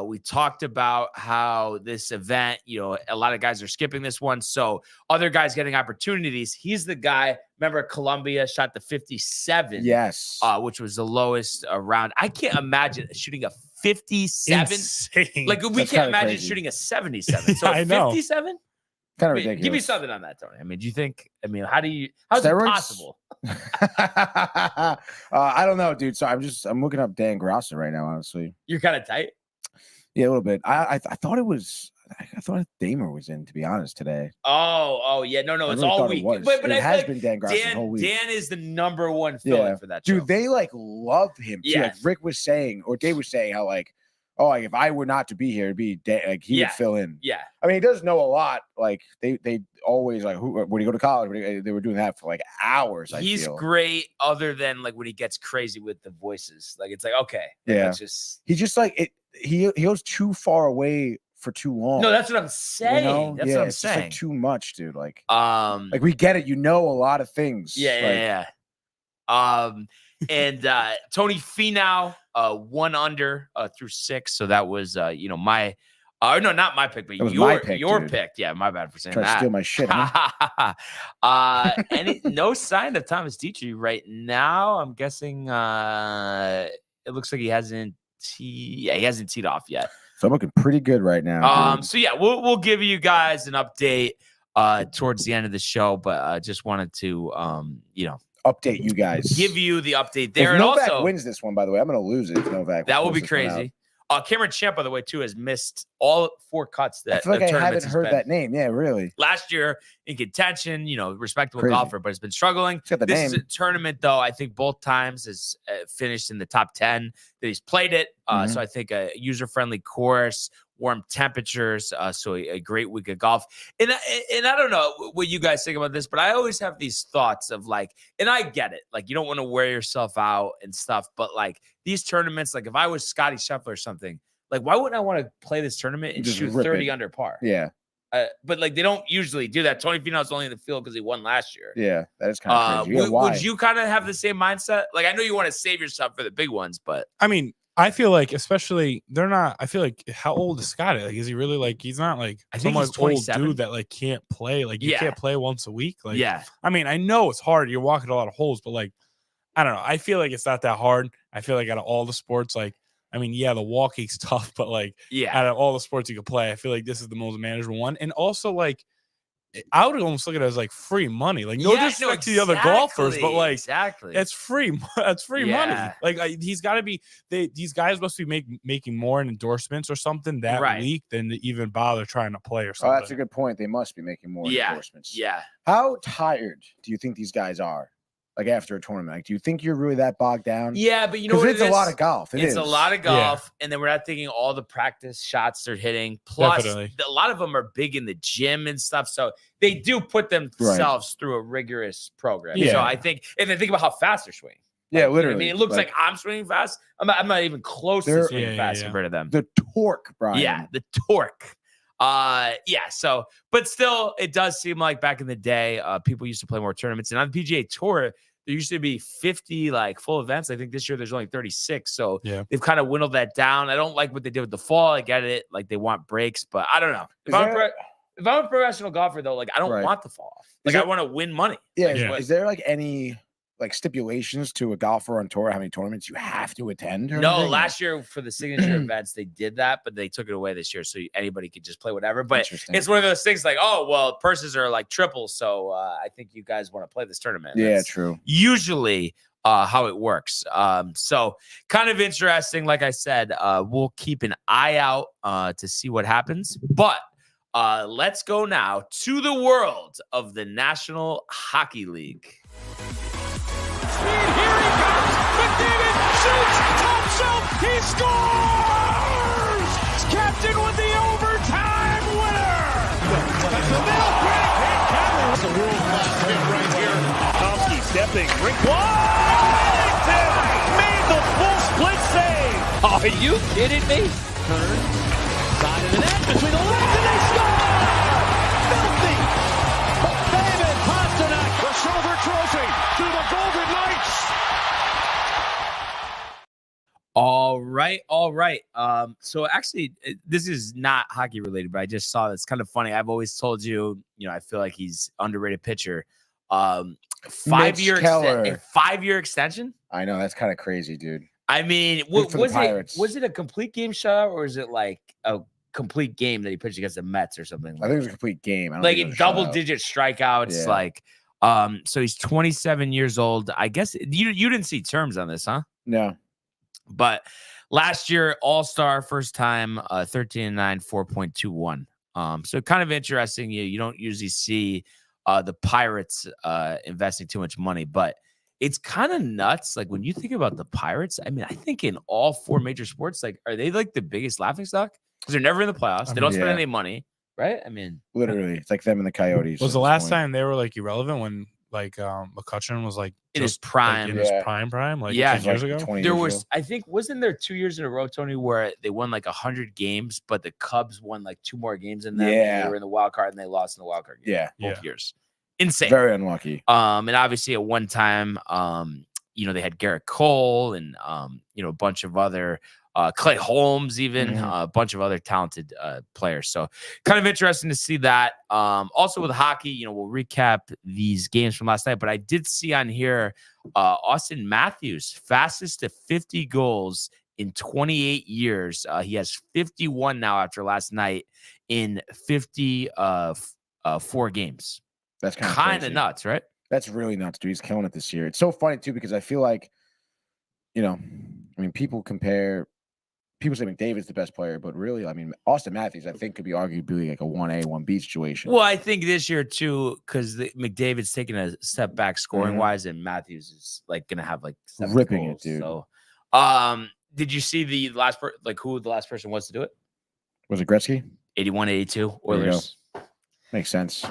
We talked about how this event, a lot of guys are skipping this one, so other guys getting opportunities. He's the guy. Remember, Colombia shot the 57, Yes. which was the lowest round. I can't imagine shooting a 57. Insane. Like we That's can't kinda imagine crazy. shooting a 77. So I a know. 57. Kind of Wait, ridiculous. give me something on that, Tony. I mean, do you think? I mean, how's it Steroids? possible? I don't know, dude. So I'm looking up Dan Grassa right now, honestly. You're kind of tight. Yeah, a little bit. I thought it was. I thought Damer was in, to be honest, today. Oh, yeah. No, I it's really all thought it week. was. But it I has feel been Dan like Grassa the whole week. Dan is the number one fill-in for that show. Dude, they like love him. Too. Like Yes. Rick was saying, or Dave was saying, how like, oh, like if I were not to be here, it'd be Dan. Like he Yeah. would fill in. Yeah. I mean, he does know a lot. Like they always like, who when you go to college, they were doing that for like hours. He's I feel. great other than like when he gets crazy with the voices. Like, it's like, okay. Yeah. It's just. He's just like it. He goes too far away for too long. No, that's what I'm saying. That's what I'm it's just, saying. like too much, dude. Like We get it. You know a lot of things. Yeah. And Tony Finau, 1 under through 6. So that was my no, not my pick, but That was my pick, your dude. pick. Yeah, my bad for saying Try to that. steal my shit. Huh? No sign of Thomas Dietrich right now. I'm guessing it looks like he hasn't teed off yet. So I'm looking pretty good right now. So yeah, we'll give you guys an update towards the end of the show, but just wanted to update you guys. give you the update there. If And Novak also wins this one, by the way, I'm going to lose it. If Novak, that will pulls be this one out. crazy. Cameron Champ, by the way, too, has missed all 4 cuts that I feel like the I tournaments haven't he's heard been. that name. Yeah, really. Last year in contention, respectable Crazy. golfer, but has been struggling. He's got the This name. is a tournament, though. I think both times has finished in the top 10 that he's played it. Mhm. So I think a user-friendly course, warm temperatures, so a great week of golf. And I don't know what you guys think about this, but I always have these thoughts of like, and I get it, like you don't want to wear yourself out and stuff, but like these tournaments, like if I was Scotty Scheffler or something, like why wouldn't I want to play this tournament and Just shoot rip 30 it. under par? Yeah, But like they don't usually do that. Tony Finau's only in the field because he won last year. yeah, that is kind of crazy. Yeah, why? Would you kind of have the same mindset? Like I know you want to save yourself for the big ones, but I mean, I feel like, especially they're not. I feel like how old is Scott? Like, is he really like? He's not like I think some he's like old 27. dude that like can't play. Like you Yeah. can't play once a week. Like yeah. I mean, I know it's hard. You're walking a lot of holes, but like I don't know. I feel like it's not that hard. I feel like out of all the sports, like I mean, yeah, the walking's tough, but like Yeah. out of all the sports you could play, I feel like this is the most manageable one. And also like I would almost look at it as like free money. Like no disrespect to the other golfers, but like exactly. it's free. That's free money. Yeah. Like he's got to be. These guys must be making more in endorsements or something that Right. week than to even bother trying to play or Oh, something. that's a good point. They must be making more Yeah. endorsements. Yeah. How tired do you think these guys are? Like after a tournament, like, do you think you're really that bogged down? Yeah, but you know Because what it's it a is? lot of golf. It's a lot of golf, and then we're not thinking all the practice shots they're hitting. Plus, Definitely. a lot of them are big in the gym and stuff, so they do put themselves through a rigorous program. Yeah. So I think, and then think about how fast they're swinging. Yeah, Like, you know what literally. I mean, it looks like I'm swinging fast. I'm not even close to They're- swinging fast compared to them. the torque, Brian. Yeah, the torque. Yeah. So, but still, it does seem like back in the day, people used to play more tournaments, and on the PGA Tour, there used to be 50 like full events. I think this year there's only 36. So Yeah. they've kind of whittled that down. I don't like what they did with the fall. I get it. Like they want breaks, but I don't know. If I'm a professional golfer, though, like I don't want the fall off. Like I want to win money. Yeah. Yeah. Is there like any like stipulations to a golfer on tour? How many tournaments you have to attend? Or No, anything? last year for the signature events, they did that, but they took it away this year. So anybody could just play whatever. But Interesting. it's one of those things like, oh, well, purses are like triple. So I think you guys want to play this tournament. Yeah, That's true. usually how it works. So kind of interesting. Like I said, we'll keep an eye out to see what happens. But let's go now to the world of the National Hockey League. Here he comes. McDavid shoots. Top shelf. He scores. Captain with the overtime winner. That's the middle. Great hit. That's a world-class hit right here. Tomsky stepping. Rink Washington made the full split save. Are you kidding me? Turn. Side of the net. Between the legs and they score. Filthy. McDavid. Pasternak. The silver trophy to the Golden Knights. All right. So actually, this is not hockey related, but I just saw this. Kind of funny. I've always told you, I feel like he's underrated pitcher. 5-year Keller. 5-year extension. I know that's kind of crazy, dude. I mean, Good for the Pirates. was it a complete game shutout or is it like a complete game that he pitched against the Mets or something? I think it was a complete game. I don't Like think it in was a shutout. double-digit strikeouts. Yeah. Like, so he's 27 years old. I guess you didn't see terms on this, huh? No. But last year, All-Star, first time, 13-9, 4.21. So kind of interesting. You don't usually see the Pirates investing too much money, but it's kind of nuts. Like when you think about the Pirates, I mean, I think in all 4 major sports, like, are they like the biggest laughingstock? Because they're never in the playoffs. They don't spend any money, right? I mean, Literally, it's like them and the Coyotes. Was at the this last point. time they were like irrelevant when like McCutcheon was like in his just, like, prime. in his Yeah. prime, like Yeah. 10 years Like ago? 20 There years was, ago. I think, wasn't there 2 years in a row, Tony, where they won like 100 games, but the Cubs won like 2 more games than them. And Yeah. they were in the wild card and they lost in the wild card game. Yeah. Both years. Insane. Very unlucky. And obviously at one time, they had Garrett Cole and a bunch of other Clay Holmes, even a bunch of other talented players. So kind of interesting to see that. Also with hockey, we'll recap these games from last night, but I did see on here Austin Matthews, fastest to 50 goals in 28 years. He has 51 now after last night in 54 games. That's kind Kind crazy. of nuts, right? That's really nuts, dude. He's killing it this year. It's so funny too because I feel like, people say McDavid's the best player, but really, Austin Matthews, I think, could be arguably like a 1A, 1B situation. Well, I think this year too, because McDavid's taking a step back scoring wise, and Matthews is like gonna have like 70 Ripping it, goals. dude. So, did you see the last who the last person was to do it? Was it Gretzky? 81, 82 There you go. Oilers. Makes sense.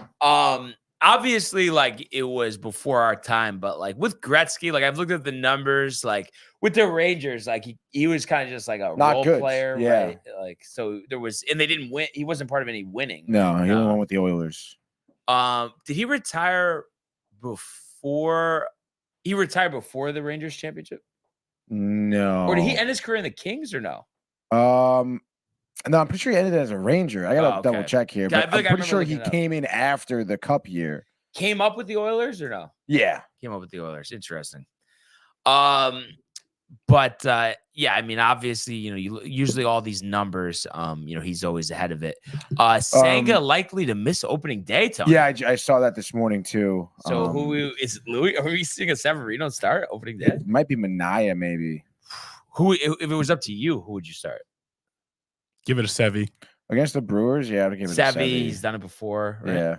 Obviously, like it was before our time, but like with Gretzky, like I've looked at the numbers, like with the Rangers, like he was kind of just like a Not role good. player, Yeah. right? Like so there was, and they didn't win. He wasn't part of any winning. No, he only won with the Oilers. Did he retire before? He retired before the Rangers championship. No. Or did he end his career in the Kings or no? No, I'm pretty sure he ended as a Ranger. I gotta Oh, okay. double check here, Yeah, I but feel like I I'm pretty sure remember he looking it up. came in after the Cup year. Came up with the Oilers or no? Yeah. Came up with the Oilers. Interesting. But yeah, I mean, obviously, usually all these numbers, he's always ahead of it. Senga likely to miss opening day, Tony. Yeah, I saw that this morning too. So who is Louis? Are we seeing a Severino start opening day? It might be Mania, maybe. Who, if it was up to you, who would you start? Give it a Sevy. Against the Brewers, yeah, I'd give it a Sevy. Sevy. He's done it before, right? Yeah.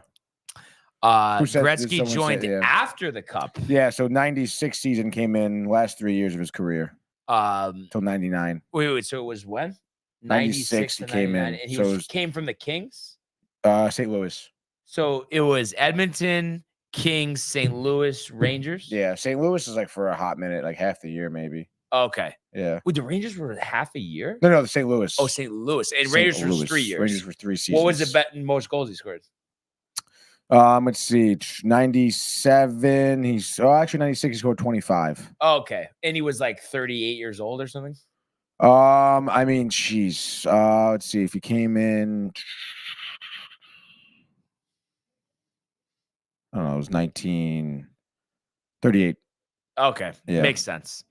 Gretzky joined after the Cup. Yeah, so 96 season came in last 3 years of his career. Till 99. Wait. So it was when? 96 he came in. And he So came from the Kings? St. Louis. So it was Edmonton, Kings, St. Louis, Rangers? Yeah, St. Louis is like for a hot minute, like half the year maybe. Okay. Yeah. Wait, the Rangers were half a year? No, the St. Louis. Oh, St. Louis. And St. Rangers Louis. were 3 years. Rangers were 3 seasons. What was the bet in most goals he scored? Let's see. 97. He's actually 96, he scored 25. Oh, okay. And he was like 38 years old or something? I mean, jeez. Let's see if he came in. I don't know, it was 1938. Okay. Yeah. Makes sense.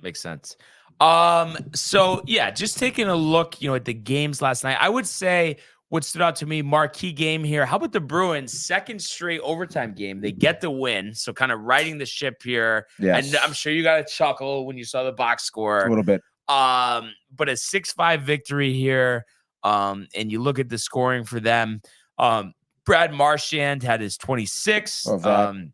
So yeah, just taking a look, at the games last night, I would say what stood out to me, marquee game here. How about the Bruins' second straight overtime game? They get the win. So kind of riding the ship here. Yes. And I'm sure you got a chuckle when you saw the box score. A little bit. But a 6-5 victory here. And you look at the scoring for them. Brad Marchand had his 26th.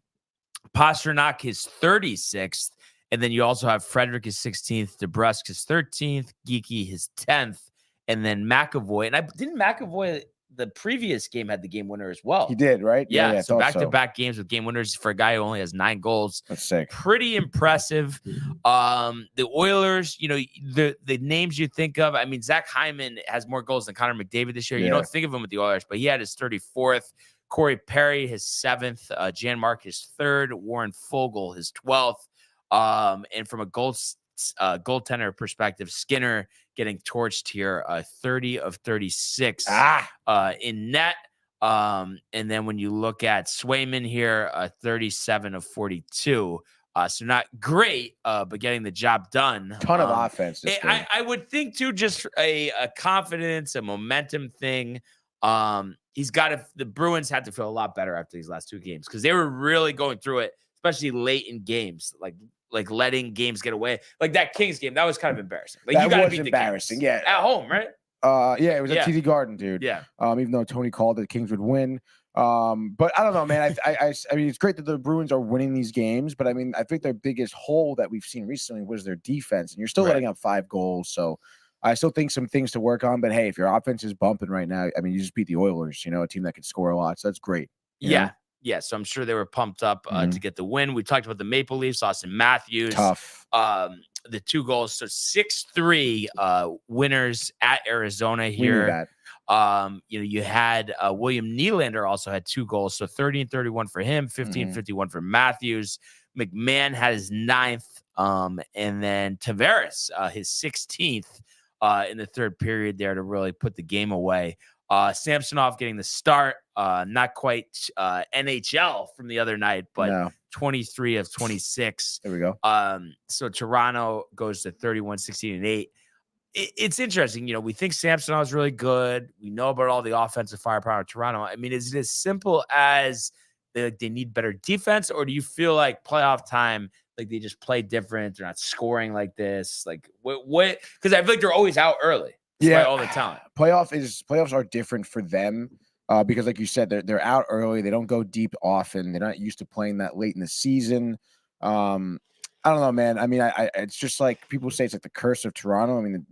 Pasternak his 36th. And then you also have Frederick his 16th, DeBrusque his 13th, Geeky his 10th, and then McAvoy. And didn't McAvoy the previous game had the game winner as well? He did, right? Yeah, so back-to-back games with game winners for a guy who only has 9 goals. That's sick. Pretty impressive. The Oilers, the names you think of, I mean, Zach Hyman has more goals than Connor McDavid this year. Yeah. You don't think of him with the Oilers, but he had his 34th. Corey Perry, his 7th. Jan Mark, his 3rd. Warren Fogle, his 12th. And from a goaltender perspective, Skinner getting torched here, 30 of 36 in net. And then when you look at Swayman here, 37 of 42. So not great, but getting the job done. Ton of offense. I would think too, just a confidence, a momentum thing. The Bruins had to feel a lot better after these last 2 games because they were really going through it, especially late in games, like letting games get away. Like that Kings game, that was kind of embarrassing. Like that you gotta was beat embarrassing. The Kings. Yeah, at home, right? Yeah, it was at TD Garden, dude. Yeah. Even though Tony called it, the Kings would win. But I don't know, man. I mean, it's great that the Bruins are winning these games, but I mean, I think their biggest hole that we've seen recently was their defense, and you're still letting up 5 goals. So I still think some things to work on. But hey, if your offense is bumping right now, I mean, you just beat the Oilers, a team that can score a lot. So that's great. Yeah. Yeah, so I'm sure they were pumped up to get the win. We talked about the Maple Leafs, Austin Matthews. Tough. The 2 goals. So 6-3 winners at Arizona here. You had William Nylander also had 2 goals. So 30 and 31 for him, 50 and 51 for Matthews. McMahon had his 9th. And then Tavares, his 16th in the 3rd period there to really put the game away. Samsonov getting the start, not quite NHL from the other night, but 23 of 26. There we go. So Toronto goes to 31, 16, and 8. It's interesting. We think Samsonov is really good. We know about all the offensive firepower of Toronto. I mean, is it as simple as they need better defense, or do you feel like playoff time, like they just play different? They're not scoring like this. Like what? Because I feel like they're always out early. Yeah, all the time. Playoffs are different for them because, like you said, they're out early. They don't go deep often. They're not used to playing that late in the season. I don't know, man. I mean, it's just like people say it's like the curse of Toronto. I mean,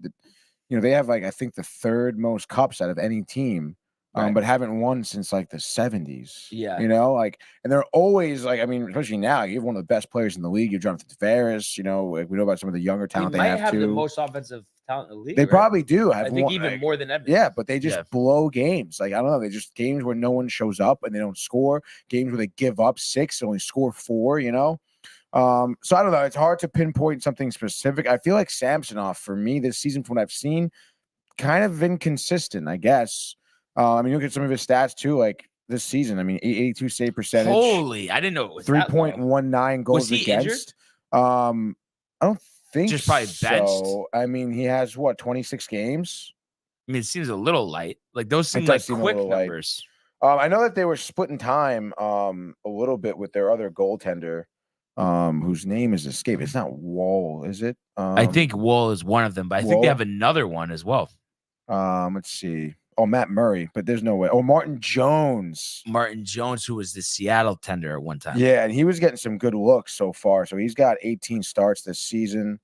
they have I think the 3rd most cups out of any team, but haven't won since like the 70s. Yeah, and they're always I mean, especially now, you have one of the best players in the league. You have Jonathan Tavares. We know about some of the younger talent they have too. The most offensive talent in the league. They probably do. I think even more than ever. Yeah, but they just blow games. I don't know. They just games where no one shows up and they don't score. Games where they give up 6 and only score 4. So I don't know. It's hard to pinpoint something specific. I feel like Samsonov for me this season, from what I've seen, kind of inconsistent, I guess. I mean, look at some of his stats too, like this season. I mean, 82 save percentage. Holy, I didn't know it was 3.19 goals he against. I don't think Just probably benched? so. I mean, he has what, 26 games? I mean, it seems a little light. Like those seem does like seem a quick little light. numbers. I know that they were splitting time a little bit with their other goaltender, whose name is escaped. It's not Wall, is it? I think Wool is one of them, but I think Wool? they have another one as well. Let's see. Oh, Matt Murray, but there's no way. Oh, Martin Jones. Martin Jones, who was the Seattle tender at one time. Yeah, and he was getting some good looks so far. So he's got 18 starts this season.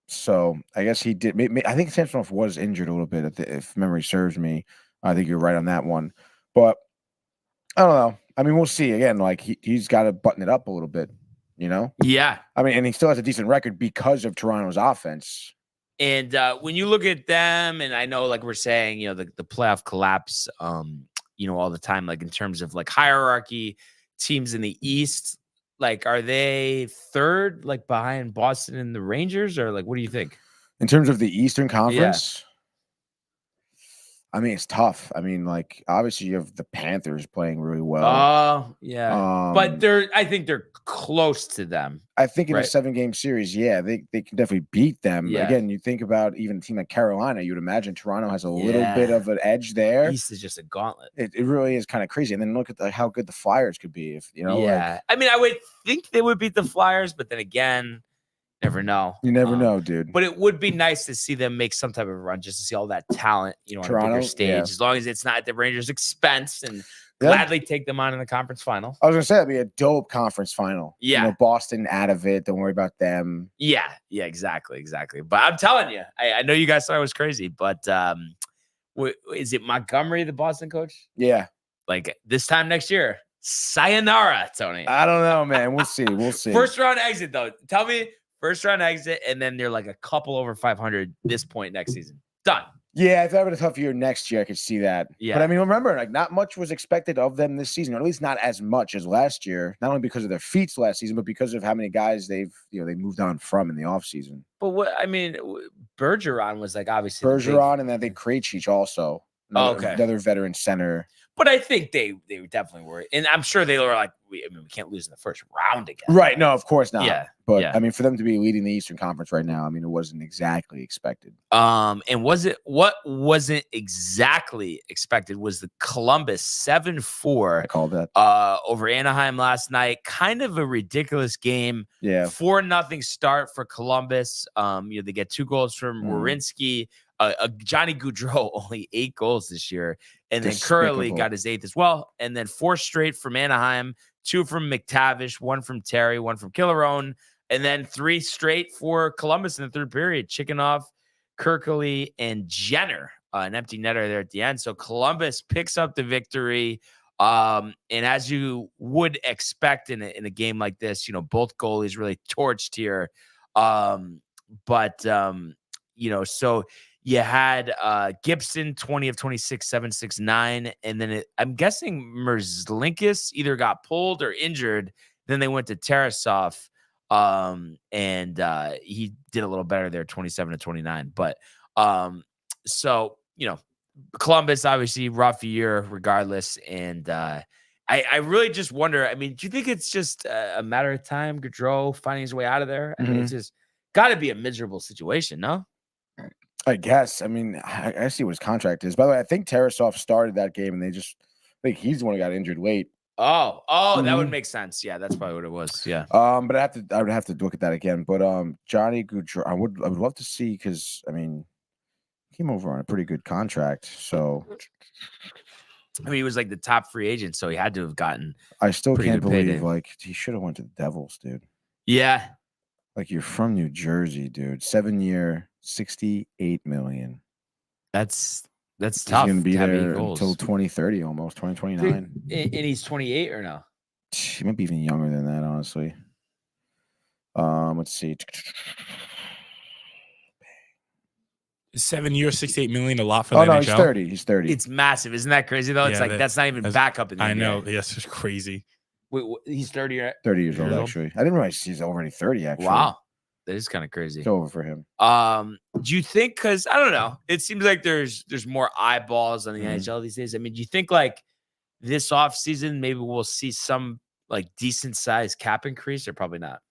So I guess he did. I think Samsonov was injured a little bit, if memory serves me. I think you're right on that one. But I don't know. I mean, we'll see. Again, like he's got to button it up a little bit, you know? Yeah. I mean, and he still has a decent record because of Toronto's offense. And when you look at them, and I know, like we're saying, you know, the playoff collapse, you know, all the time, like in terms of like hierarchy, teams in the East, like, are they third, like behind Boston and the Rangers, or like, what do you think? In terms of the Eastern Conference, I mean, it's tough. I mean, like, obviously you have the Panthers playing really well. Oh, yeah. But I think they're close to them. I think in a 7-game series, yeah, they can definitely beat them. Yeah. Again, you think about even a team like Carolina, you would imagine Toronto has a little bit of an edge there. East is just a gauntlet. It really is kind of crazy. And then look at how good the Flyers could be if, you know. Yeah. Like, I mean, I would think they would beat the Flyers, but then again, never know. You never know, dude. But it would be nice to see them make some type of run just to see all that talent, you know, on a bigger stage, as long as it's not at the Rangers' expense, and gladly take them on in the conference final. I was gonna say that'd be a dope conference final. Yeah. You know, Boston out of it. Don't worry about them. Yeah, exactly. But I'm telling you, I know you guys thought I was crazy, but is it Montgomery, the Boston coach? Yeah. Like this time next year, sayonara, Tony. I don't know, man. We'll see. We'll see. First round exit, though. Tell me. First round exit, and then they're like a couple over 500 this point next season. Done. Yeah, if they're having a tough year next year, I could see that. Yeah. But I mean, remember, like, not much was expected of them this season, or at least not as much as last year. Not only because of their feats last season, but because of how many guys they moved on from in the offseason. But what I mean, Bergeron was like obviously Bergeron, and then they Krejci also. Another veteran center. But I think they definitely were, and I'm sure they were like, we can't lose in the first round again. Right? No, of course not. Yeah, but I mean, for them to be leading the Eastern Conference right now, I mean, it wasn't exactly expected. And what wasn't exactly expected was the Columbus 7-4. I called that over Anaheim last night. Kind of a ridiculous game. Yeah, 4-0 start for Columbus. They get 2 goals from Werenski. Johnny Gaudreau only 8 goals this year, and then Curley got his 8th as well, and then 4 straight from Anaheim, 2 from McTavish, 1 from Terry, 1 from Killerone, and then 3 straight for Columbus in the third period. Chickenov, Kirkley, and Jenner, an empty netter there at the end. So Columbus picks up the victory. And as you would expect in a game like this, both goalies really torched here. So you had Gibson, 20 of 26, 769. And then I'm guessing Merzlikins either got pulled or injured. Then they went to Tarasov. And he did a little better there, 27 to 29. But Columbus, obviously, rough year regardless. And I really just wonder, I mean, do you think it's just a matter of time, Gaudreau finding his way out of there? I mean, it's just got to be a miserable situation, no? I guess. I mean, I see what his contract is. By the way, I think Tarasov started that game, and I think he's the one who got injured late. Oh, that would make sense. Yeah, that's probably what it was. Yeah. But I would have to look at that again. But Johnny Gaudreau, I would love to see, because I mean, he came over on a pretty good contract. So I mean, he was like the top free agent, so he had to have gotten. I still can't believe he should have went to the Devils, dude. Yeah. Like, you're from New Jersey, dude. 7-year, $68 million. That's He's tough. He's going to be there until 2030, almost 2029. And he's 28 or no? He might be even younger than that, honestly. Let's see. 7 years, $68 million, a lot for the NHL. He's 30. He's 30. It's massive. Isn't that crazy though? It's like that's not even backup in the I NBA. know. Yes, it's crazy. Wait, he's 30, right? 30 years old, Years old. actually. I didn't realize he's already 30, actually. Wow. That is kind of crazy. It's over for him. Do you think, because I don't know, it seems like there's more eyeballs on the NHL these days. I mean, do you think like this offseason maybe we'll see some like decent sized cap increase, or probably not?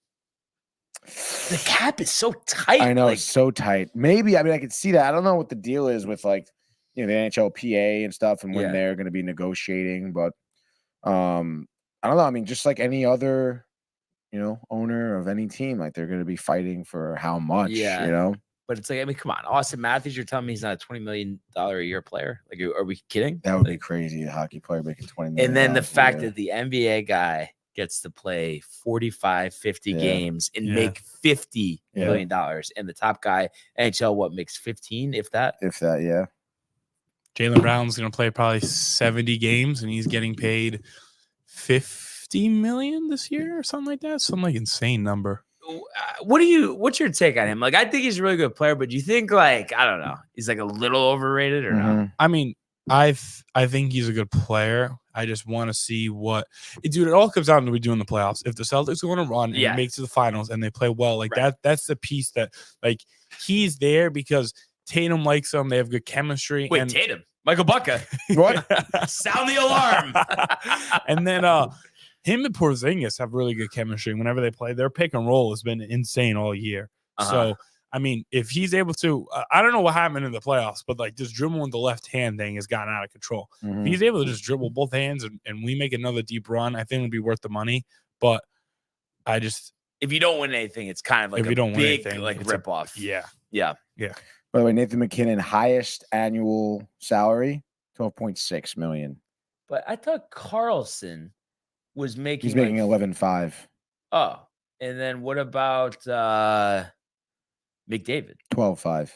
The cap is so tight. I know, like, it's so tight. Maybe, I mean, I could see that. I don't know what the deal is with like, the NHLPA and stuff and when Yeah. they're going to be negotiating, but I don't know. I mean, just like any other, owner of any team, like they're going to be fighting for how much, Yeah. But it's like, I mean, come on, Austin Matthews, you're telling me he's not a $20 million a year player? Like, are we kidding? That would be crazy. A hockey player making $20 million. And then the a fact year. that the NBA guy gets to play 45, 50 Yeah. games and make $50 million. And the top guy, NHL, makes 15, if that? If that, yeah. Jaylen Brown's going to play probably 70 games, and he's getting paid $50 million this year or something like that. Some like insane number. What's your take on him? Like, I think he's a really good player, but do you think, like, I don't know, he's like a little overrated or not? I mean, I think he's a good player. I just want to see dude, it all comes down to we do in the playoffs. If the Celtics are going to run and make it to the finals and they play well, like that's the piece that, like, he's there because Tatum likes him. They have good chemistry. Wait, Tatum? Michael Bucca. What? Sound the alarm. And then him and Porzingis have really good chemistry. Whenever they play, their pick and roll has been insane all year. So, I mean, if he's able to, I don't know what happened in the playoffs, but like this dribbling the left hand thing has gotten out of control. If he's able to just dribble both hands and we make another deep run, I think it would be worth the money. But if you don't win anything, it's kind of like a big rip off. Yeah. By the way, Nathan McKinnon, highest annual salary, $12.6 million. But I thought Carlson was making. He's making 11.5. Oh, and then what about McDavid? 12.5.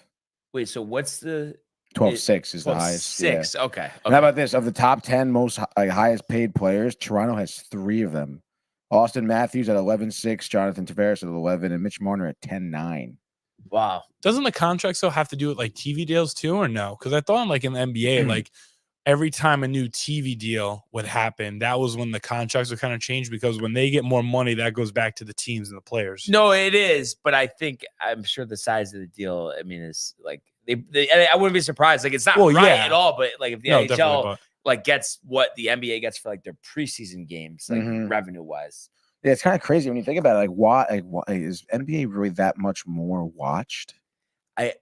Wait, so what's the 12.6 is the highest. 6. Yeah. Okay. And how about this? Of the top 10 most highest paid players, Toronto has 3 of them. Austin Matthews at 11.6, Jonathan Tavares at 11, and Mitch Marner at 10.9. Wow. Doesn't the contract still have to do with like TV deals too, or no? Because I thought like in the NBA, like every time a new TV deal would happen, that was when the contracts would kind of change, because when they get more money, that goes back to the teams and the players. No, it is, but I'm sure the size of the deal, I mean, is like I wouldn't be surprised. Like, it's not at all, but like if the NHL like gets what the NBA gets for like their preseason games, like revenue wise. Yeah, it's kind of crazy when you think about it. Like, why is NBA really that much more watched? I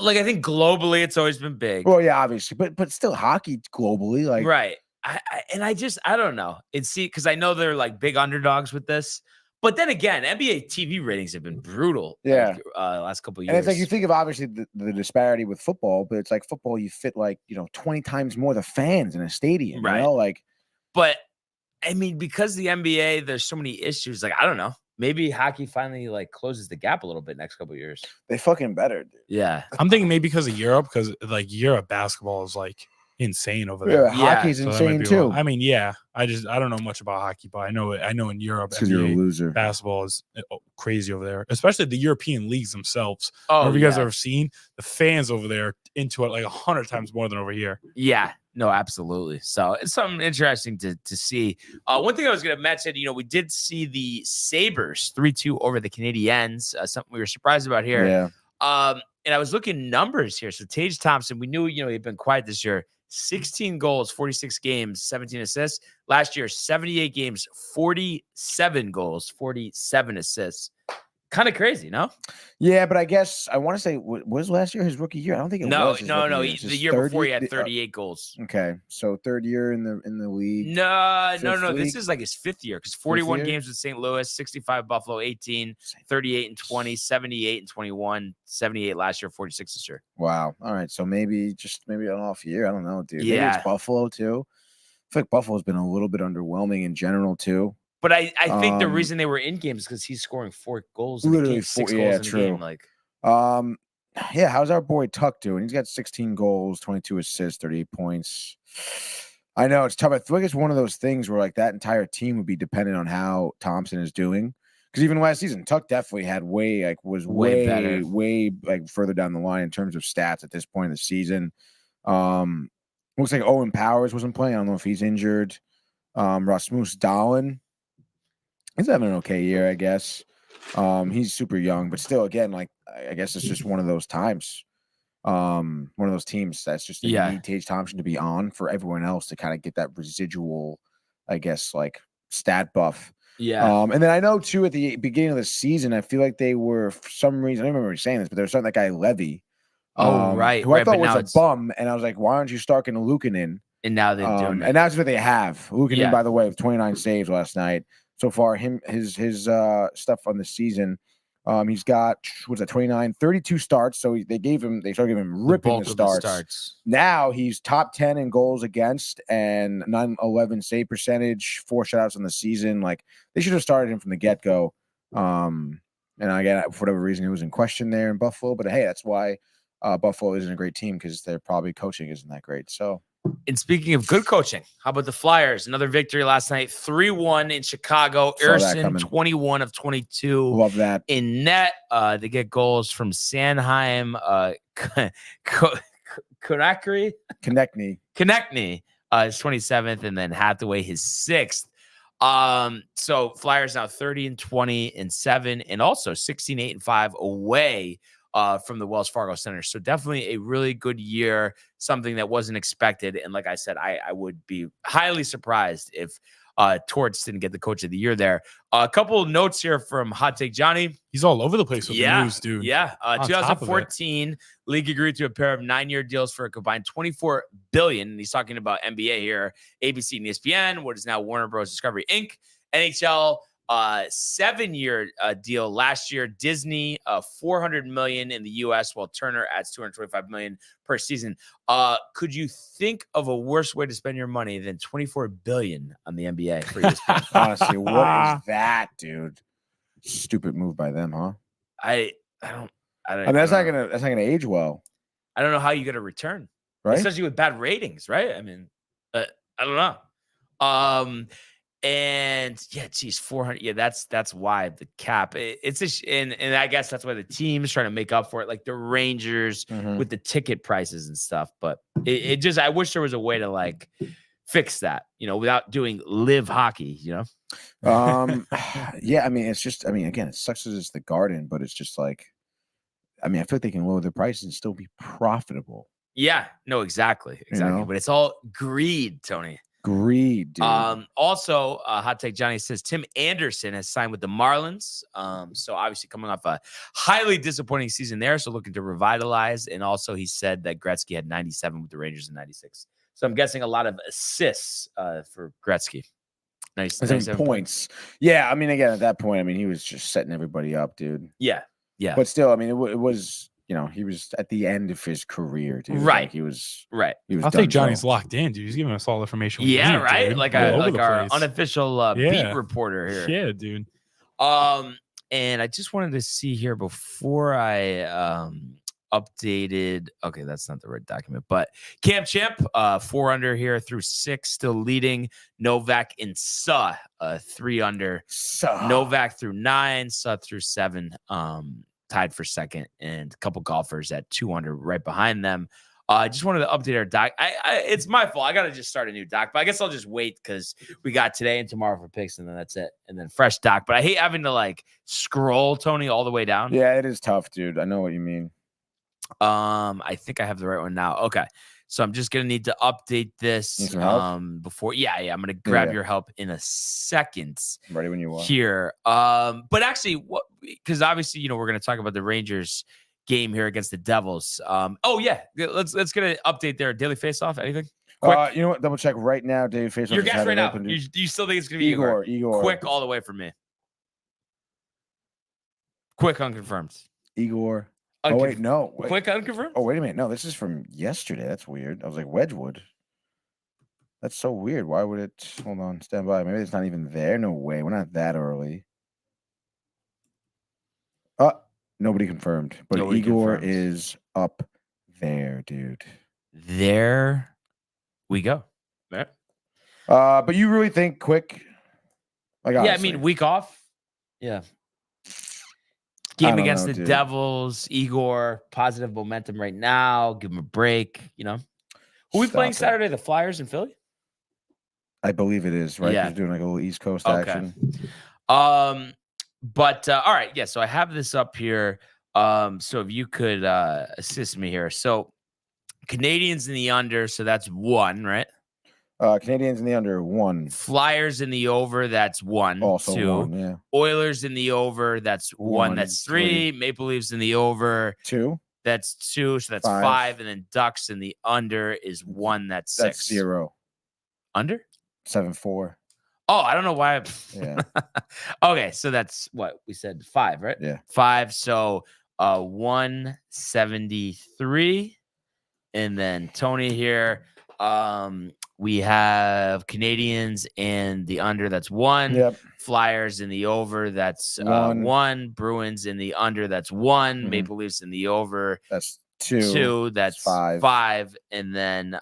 think globally it's always been big. Well, yeah, obviously, but still, hockey globally, like, right. I don't know. It's because I know they're like big underdogs with this, but then again, NBA TV ratings have been brutal. Yeah, last couple of years. And it's like you think of obviously the disparity with football, but it's like football, you fit like 20 times more the fans in a stadium, right? Like, but I mean, because the NBA, there's so many issues. Like, I don't know. Maybe hockey finally like closes the gap a little bit next couple of years. They fucking better, dude. Yeah, I'm thinking maybe because of Europe, because like Europe basketball is like insane over there. Yeah, hockey's insane too. I mean, yeah, I don't know much about hockey, but I know in Europe, because you're a loser. Basketball is crazy over there, especially the European leagues themselves. Oh, have you guys ever seen the fans over there into it like 100 times more than over here? Yeah. No, absolutely. So it's something interesting to see. One thing I was going to mention, we did see the Sabres 3-2 over the Canadiens, something we were surprised about here. Yeah. And I was looking numbers here. So Tage Thompson, we knew, he'd been quiet this year. 16 goals, 46 games, 17 assists. Last year, 78 games, 47 goals, 47 assists. Kind of crazy, no? Yeah, but I guess I want to say, was last year his rookie year? I don't think it was. No. The year before he had 38 goals. Okay, so third year in the league. No. This is like his 5th year, because 41 games with St. Louis, 65 Buffalo, 18, 38 and 20, 78 and 21, 78 last year, 46 this year. Wow. All right, so maybe an off year. I don't know, dude. Yeah, maybe it's Buffalo too. I feel like Buffalo's been a little bit underwhelming in general too. But I think the reason they were in games is because he's scoring 4 goals. Literally 6 goals in a game. Like, yeah. How's our boy Tuck doing? He's got 16 goals, 22 assists, 38 points. I know it's tough. I feel like it's one of those things where like that entire team would be dependent on how Thompson is doing. Because even last season, Tuck definitely had way better, way like further down the line in terms of stats at this point in the season. Looks like Owen Powers wasn't playing. I don't know if he's injured. Rasmus Dahlin He's having an okay year, I guess. He's super young, but still, again, like I guess it's just one of those times. One of those teams that's just you need Tage Thompson to be on for everyone else to kind of get that residual, I guess, like stat buff. Yeah. And then I know too at the beginning of the season, I feel like they were for some reason, I don't remember saying this, but there was something that guy Levy. Right. Who I thought was a bum, and I was like, why aren't you starting Lukanen? And now they're doing it. And that's what they have. Lukanen, by the way, with 29 saves last night. So far, his stuff on the season. He's got 29, 32 starts. So they started giving him ripping the starts. Now he's top 10 in goals against and 911 save percentage, 4 shutouts on the season. Like they should have started him from the get-go. And again, for whatever reason, he was in question there in Buffalo. But hey, that's why Buffalo isn't a great team, because their probably coaching isn't that great. So. And speaking of good coaching, how about the Flyers? Another victory last night, 3-1 in Chicago. Erson, 21 of 22. Love that. In net, they get goals from Sanheim, Konechny is 27th, and then Hathaway his 6th. So Flyers now 30-20-7, and also 16-8-5 away from the Wells Fargo Center. So definitely a really good year, something that wasn't expected. And like I said, I would be highly surprised if Torts didn't get the coach of the year there. A couple of notes here from Hot Take Johnny. He's all over the place with the news, dude. Yeah. 2014, league agreed to a pair of 9-year deals for a combined $24 billion. And he's talking about NBA here, ABC and ESPN, what is now Warner Bros. Discovery Inc. NHL, 7-year deal last year. Disney, $400 million in the U.S., while Turner adds $225 million per season. Could you think of a worse way to spend your money than $24 billion on the NBA for ESPN? Honestly, what is that, dude? Stupid move by them, huh? I mean, that's not gonna age well. I don't know how you get a return, right? Especially with bad ratings, right? I mean, I don't know. And yeah, geez, 400. Yeah, that's why the cap. And I guess that's why the team's trying to make up for it, like the Rangers with the ticket prices and stuff. But it just, I wish there was a way to like fix that, without doing live hockey, Yeah, I mean, it's just, again, it sucks as it's the Garden, but it's just like, I feel like they can lower the prices and still be profitable. Yeah, no, exactly. But it's all greed, Tony. Greed, dude. Also, Hot Take Johnny says Tim Anderson has signed with the Marlins. So obviously coming off a highly disappointing season there, so looking to revitalize. And also he said that Gretzky had 97 with the Rangers in 96. So I'm guessing a lot of assists for Gretzky. 97 points. Yeah, again, at that point, he was just setting everybody up, dude. Yeah. But still, it was, he was at the end of his career, dude. Right. Like he was right. I think Johnny's locked in, dude. He's giving us all the information. Yeah, need, right. Dude. Like our unofficial beat reporter here. Yeah, dude. And I just wanted to see here before I updated. Okay, that's not the right document, but Cam Champ, 4 under here through 6, still leading. Novak and Suh, 3 under. Novak through 9, Suh through 7. Tied for second, and a couple golfers at 2 under right behind them. I just wanted to update our doc. It's my fault. I got to just start a new doc, but I guess I'll just wait because we got today and tomorrow for picks, and then that's it. And then fresh doc. But I hate having to like scroll, Tony, all the way down. Yeah, it is tough, dude. I know what you mean. I think I have the right one now. Okay. So I'm just going to need to update this before. Yeah. I'm going to grab your help in a second. I'm ready when you are. Here. But actually, because obviously, we're going to talk about the Rangers game here against the Devils. Let's get an update there. Daily Faceoff, anything? Quick. You know what? Double check right now. Daily Faceoff. Your guess right now. You still think it's going to be Igor? Quick all the way from me. Quick unconfirmed. Igor. Oh, wait, no. Wait. Quick unconfirmed? Oh, wait a minute. No, this is from yesterday. That's weird. I was like, Wedgwood. That's so weird. Why would it? Hold on. Stand by. Maybe it's not even there. No way. We're not that early. Nobody confirmed. But Igor is up there, dude. There we go. Yeah. But you really think Quick? Like, honestly. Week off. Yeah. Game against the Devils, Igor, positive momentum right now. Give him a break, Who are we playing Saturday? The Flyers in Philly? I believe it is, right? Yeah. He's doing like a little East Coast action. But all right, yeah. So I have this up here. So if you could assist me here. So Canadians in the under, so that's 1, right? Canadians in the under 1. Flyers in the over, that's 1. Also 2. 1, yeah. Oilers in the over, that's 1. 1, That's 3. Maple Leafs in the over, 2. that's 2. So that's 5. And then Ducks in the under is 1. That's 6. That's 0. Under? 7-4. Oh, I don't know why. Yeah. Okay, so that's what we said, 5, right? Yeah. 5. So 173. And then Tony here. We have Canadians in the under, that's 1. Yep. Flyers in the over, that's 1. 1. Bruins in the under, that's 1. Mhm. Maple Leafs in the over, That's 2. 2. That's 5. 5. And then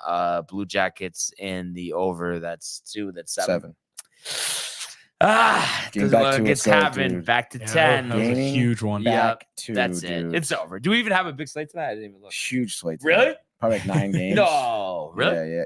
Blue Jackets in the over, that's 2. That's 7. Getting Doesn't back look to it's its goal, happened. dude. Back to Yeah, 10. that was a Gaining huge one. Yeah. Back to, That's dude. it. It's over. Do we even have a big slate tonight? I didn't even look. Huge slate. Really? tonight. Probably like 9 games. No, really? Yeah.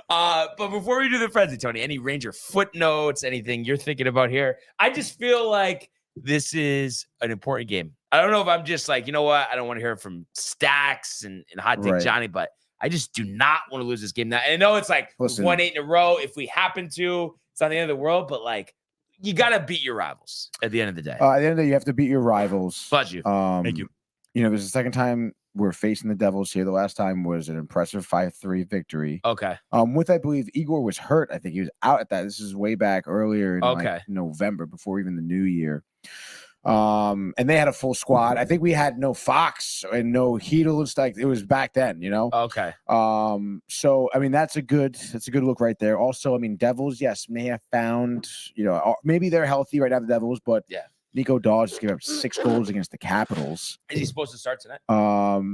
But before we do the frenzy, Tony, any Ranger footnotes, anything you're thinking about here? I just feel like this is an important game. I don't know if I'm just like, you know what? I don't want to hear from Stacks and Hot Take Right. Johnny, but I just do not want to lose this game. Now, and I know it's like Listen. 1-8 in a row. If we happen to, it's not the end of the world, but like, you got to beat your rivals at the end of the day. At the end of the day, you have to beat your rivals. Fudge you. Thank you. You know, this is the second time we're facing the Devils here. The last time was an impressive 5-3 victory. Okay. With, I believe, Igor was hurt. I think he was out at that. This is way back earlier in Okay. like November, before even the new year. And they had a full squad. I think we had no Fox and no Heedle and stuff. It was back then, you know? Okay. So I mean, that's a good look right there. Also, I mean, Devils, yes, may have found, you know, maybe they're healthy right now, the Devils, but Yeah. Nico Dawes just gave up 6 goals against the Capitals. Is he supposed to start tonight?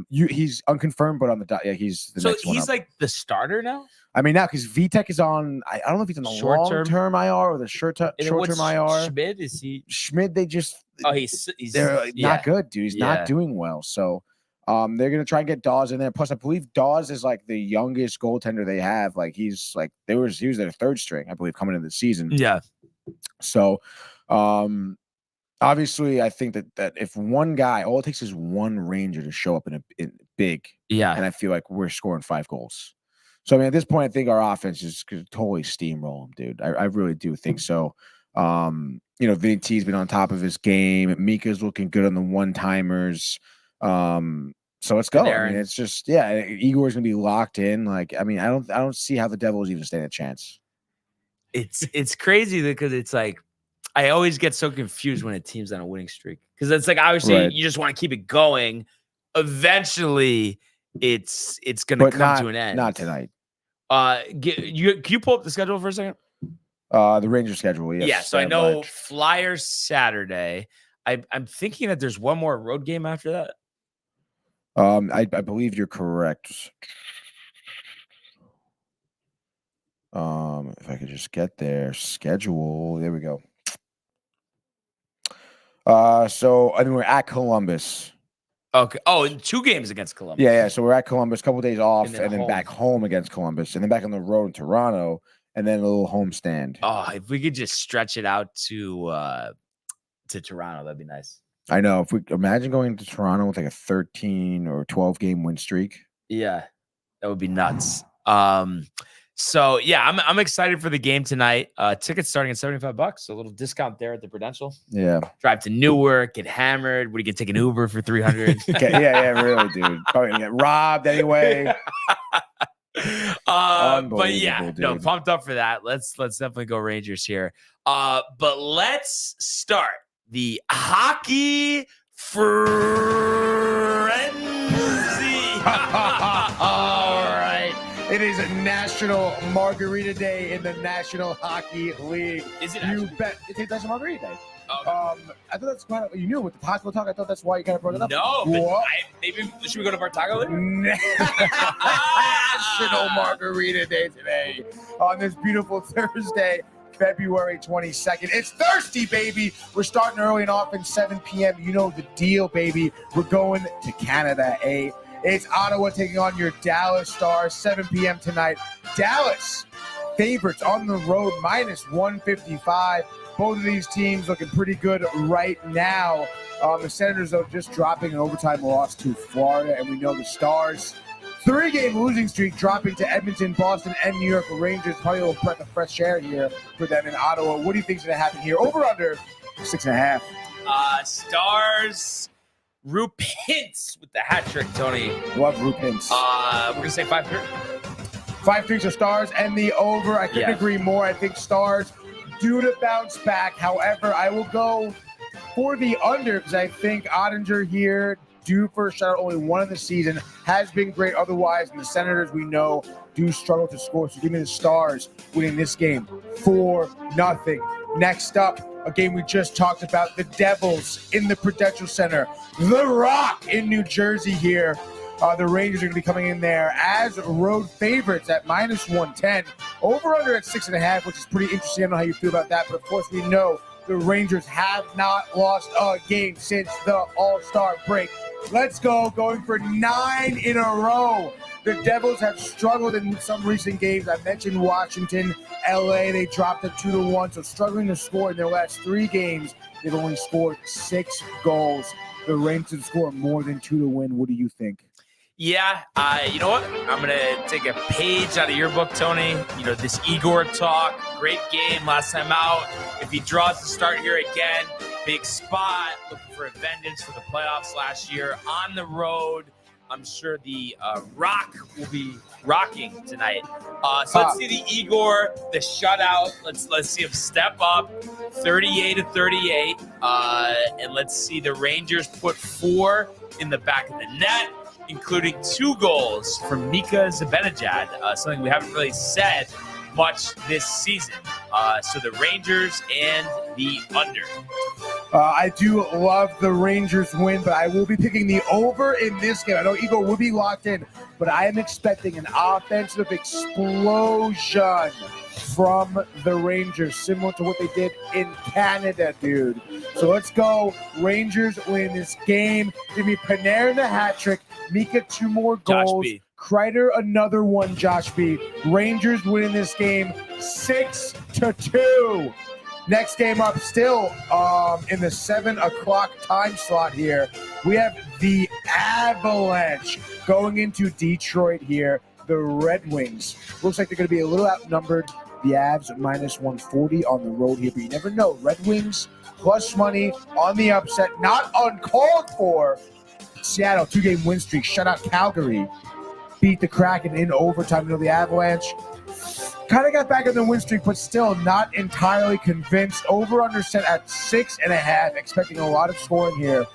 He's unconfirmed, but on the dot, yeah, he's the So next one he's up. like the starter now? I mean, now because VTech is on, I don't know if he's on the Short-term? long-term IR or the short-term And then what's IR. Schmidt, is he? Schmidt, they just Oh, he's they're yeah. not good, dude. He's Yeah. not doing well. So they're gonna try and get Dawes in there. Plus, I believe Dawes is like the youngest goaltender they have. Like he was their 3rd string, I believe, coming into the season. Yeah. So obviously, I think that if one guy, all it takes is one Ranger to show up in big, Yeah. and I feel like we're scoring 5 goals. So I mean, at this point, I think our offense is could totally steamroll them, dude. I really do think so. You know, Vinny T's been on top of his game. Mika's looking good on the one-timers. So let's go. I mean, it's just Igor's gonna be locked in. Like, I mean, I don't see how the Devils even stand a chance. It's crazy because it's like I always get so confused when a team's on a winning streak because it's like obviously Right. you just want to keep it going. Eventually, it's gonna But come to an end. not tonight. Can you pull up the schedule for a second? The Ranger schedule, yes. Yeah, so I that know much. Flyers Saturday. I'm thinking that there's one more road game after that. I believe you're correct. If I could just get their schedule. There we go. So I mean, we're at Columbus. Okay. Oh, and 2 games against Columbus. Yeah. So we're at Columbus, a couple days off, And and then then home. back home against Columbus, and then back on the road in Toronto, and then a little home stand. Oh, if we could just stretch it out to Toronto, that'd be nice. I know. If we imagine going to Toronto with like a 13 or 12 game win streak. Yeah, that would be nuts. So yeah, I'm excited for the game tonight. Tickets starting at $75, so a little discount there at the Prudential. Yeah. Drive to Newark, get hammered. What, you can take an Uber for $300? Yeah, really, dude. Probably gonna get robbed anyway. But yeah, Unbelievable, no, dude. pumped up for that. Let's definitely go Rangers here. But let's start the hockey frenzy. All right. It is a National Margarita Day in the National Hockey League. Is it You actually? bet. It's National Margarita Day. Oh, I thought that's kind of, you knew with the taco talk. I thought that's why you kind of brought it up. no, but What? maybe should we go to Bartago later? National Margarita Day today on this beautiful Thursday, February 22nd. It's thirsty, baby. We're starting early and often, 7 p.m. You know the deal, baby. We're going to Canada, eh? It's Ottawa taking on your Dallas Stars, 7 p.m. tonight. Dallas favorites on the road, -155. Both of these teams looking pretty good right now. The Senators, though, just dropping an overtime loss to Florida, and we know the Stars. 3-game losing streak dropping to Edmonton, Boston, and New York Rangers. Probably a little breath of fresh air here for them in Ottawa. What do you think is going to happen here? Over under 6.5. Stars. Roop Hintz with the hat trick, Tony. Love Roop Hintz. We're going to say 5-3. 5-3 are Stars, and the over. I couldn't agree more. I think Stars due to bounce back. However, I will go for the under because I think Ottinger here, due for a shutout, only one of the season, has been great otherwise. And the Senators, we know, do struggle to score. So give me the Stars winning this game 4-0. Next up, a game we just talked about, the Devils in the Prudential Center. The Rock in New Jersey here. The Rangers are going to be coming in there as road favorites at -110. Over under at 6.5, which is pretty interesting. I don't know how you feel about that, but of course we know the Rangers have not lost a game since the All-Star break. Let's go, going for 9 in a row. The Devils have struggled in some recent games. I mentioned Washington, LA, they dropped it 2-1, so struggling to score in their last 3 games. They've only scored 6 goals. The Rangers score more than 2 to win. What do you think? Yeah, you know what? I'm going to take a page out of your book, Tony. You know, this Igor talk, great game last time out. If he draws the start here again, big spot, looking for a vengeance for the playoffs last year on the road. I'm sure the Rock will be rocking tonight. So let's see the Igor, the shutout. Let's see him step up, 38-38, and let's see the Rangers put 4 in the back of the net, including 2 goals from Mika Zibanejad, something we haven't really said much this season. So the Rangers and the under. I do love the Rangers win, but I will be picking the over in this game. I know Igor will be locked in, but I am expecting an offensive explosion from the Rangers, similar to what they did in Canada, dude. So let's go. Rangers win this game. Give me Panarin the hat trick, Mika 2 more goals, Kreider another one, Josh B. Rangers winning this game 6-2. Next game up, still in the 7 o'clock time slot here, we have the Avalanche going into Detroit here. The Red Wings. Looks like they're going to be a little outnumbered. The Avs -140 on the road here, but you never know. Red Wings plus money on the upset, not uncalled for. Seattle, 2-game win streak, shut out Calgary. Beat the Kraken in overtime. You know, the Avalanche kind of got back on the win streak, but still not entirely convinced. Over-under set at 6.5, expecting a lot of scoring here.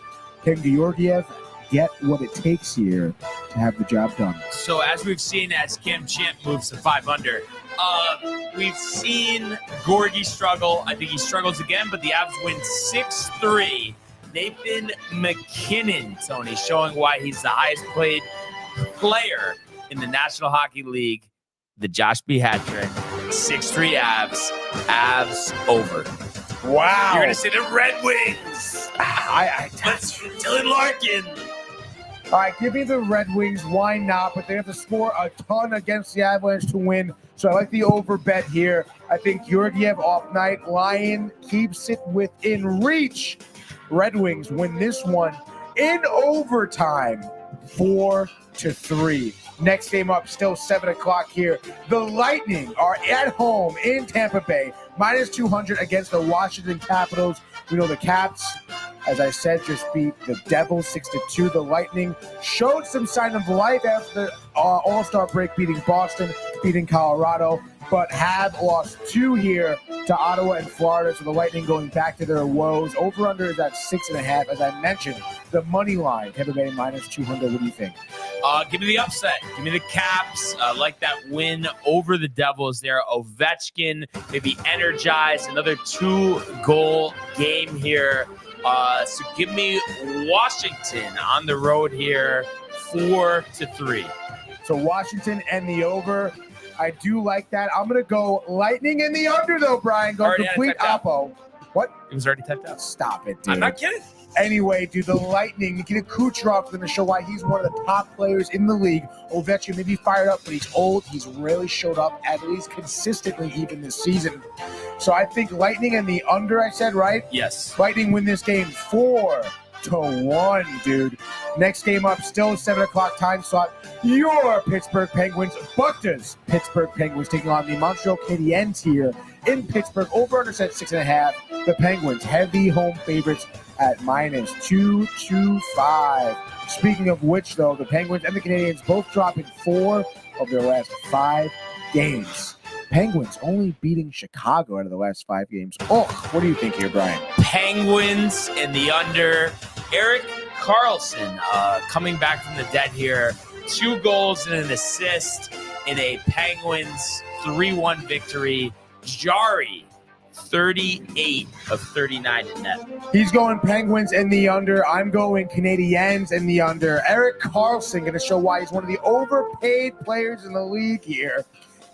Can Georgiev get what it takes here to have the job done? So as we've seen, as Kim Champ moves to 5 under, we've seen Gorgie struggle. I think he struggles again, but the Avs win 6-3. Nathan McKinnon, Tony, showing why he's the highest paid player in the National Hockey League. The Josh B. hat trick, 6-3 Avs. Avs over. Wow. You're going to say the Red Wings. Let's Dylan Larkin. All right, give me the Red Wings. Why not? But they have to score a ton against the Avalanche to win. So I like the over bet here. I think Georgiev off night. Lion keeps it within reach. Red Wings win this one in overtime, 4-3. Next game up, still 7 o'clock here. The Lightning are at home in Tampa Bay, -200 against the Washington Capitals. We know the Caps, as I said, just beat the Devils 6-2. The Lightning showed some sign of life after the All-Star break, beating Boston, beating Colorado, but have lost 2 here to Ottawa and Florida. So the Lightning going back to their woes. Over-under is at 6.5. As I mentioned, the money line, Tampa Bay -200. What do you think? Give me the upset. Give me the Caps. Like that win over the Devils there. Ovechkin maybe energized. Another 2-goal game here. So give me Washington on the road here, 4-3. So Washington and the over. I do like that. I'm going to go Lightning in the under, though, Brian. Go complete oppo. What? It was already typed out. Stop it, dude. I'm not kidding. Anyway, dude, the Lightning, Nikita Kucherov, going to show why he's one of the top players in the league. Ovechkin may be fired up, but he's old. He's really showed up at least consistently even this season. So I think Lightning and the under, I said, right? Yes. Lightning win this game 4-1, dude. Next game up, still 7 o'clock time slot. Your Pittsburgh Penguins, Buckta's Pittsburgh Penguins taking on the Montreal Canadiens here in Pittsburgh. Over under set 6.5. The Penguins, heavy home favorites at -225. Speaking of which, though, the Penguins and the Canadiens both dropping 4 of their last 5 games. Penguins only beating Chicago out of the last 5 games. Oh, what do you think here, Brian? Penguins in the under. Erik Karlsson coming back from the dead here. 2 goals and an assist in a Penguins 3-1 victory. Jari, 38 of 39 in net. He's going Penguins in the under. I'm going Canadiens in the under. Erik Karlsson going to show why he's one of the overpaid players in the league here.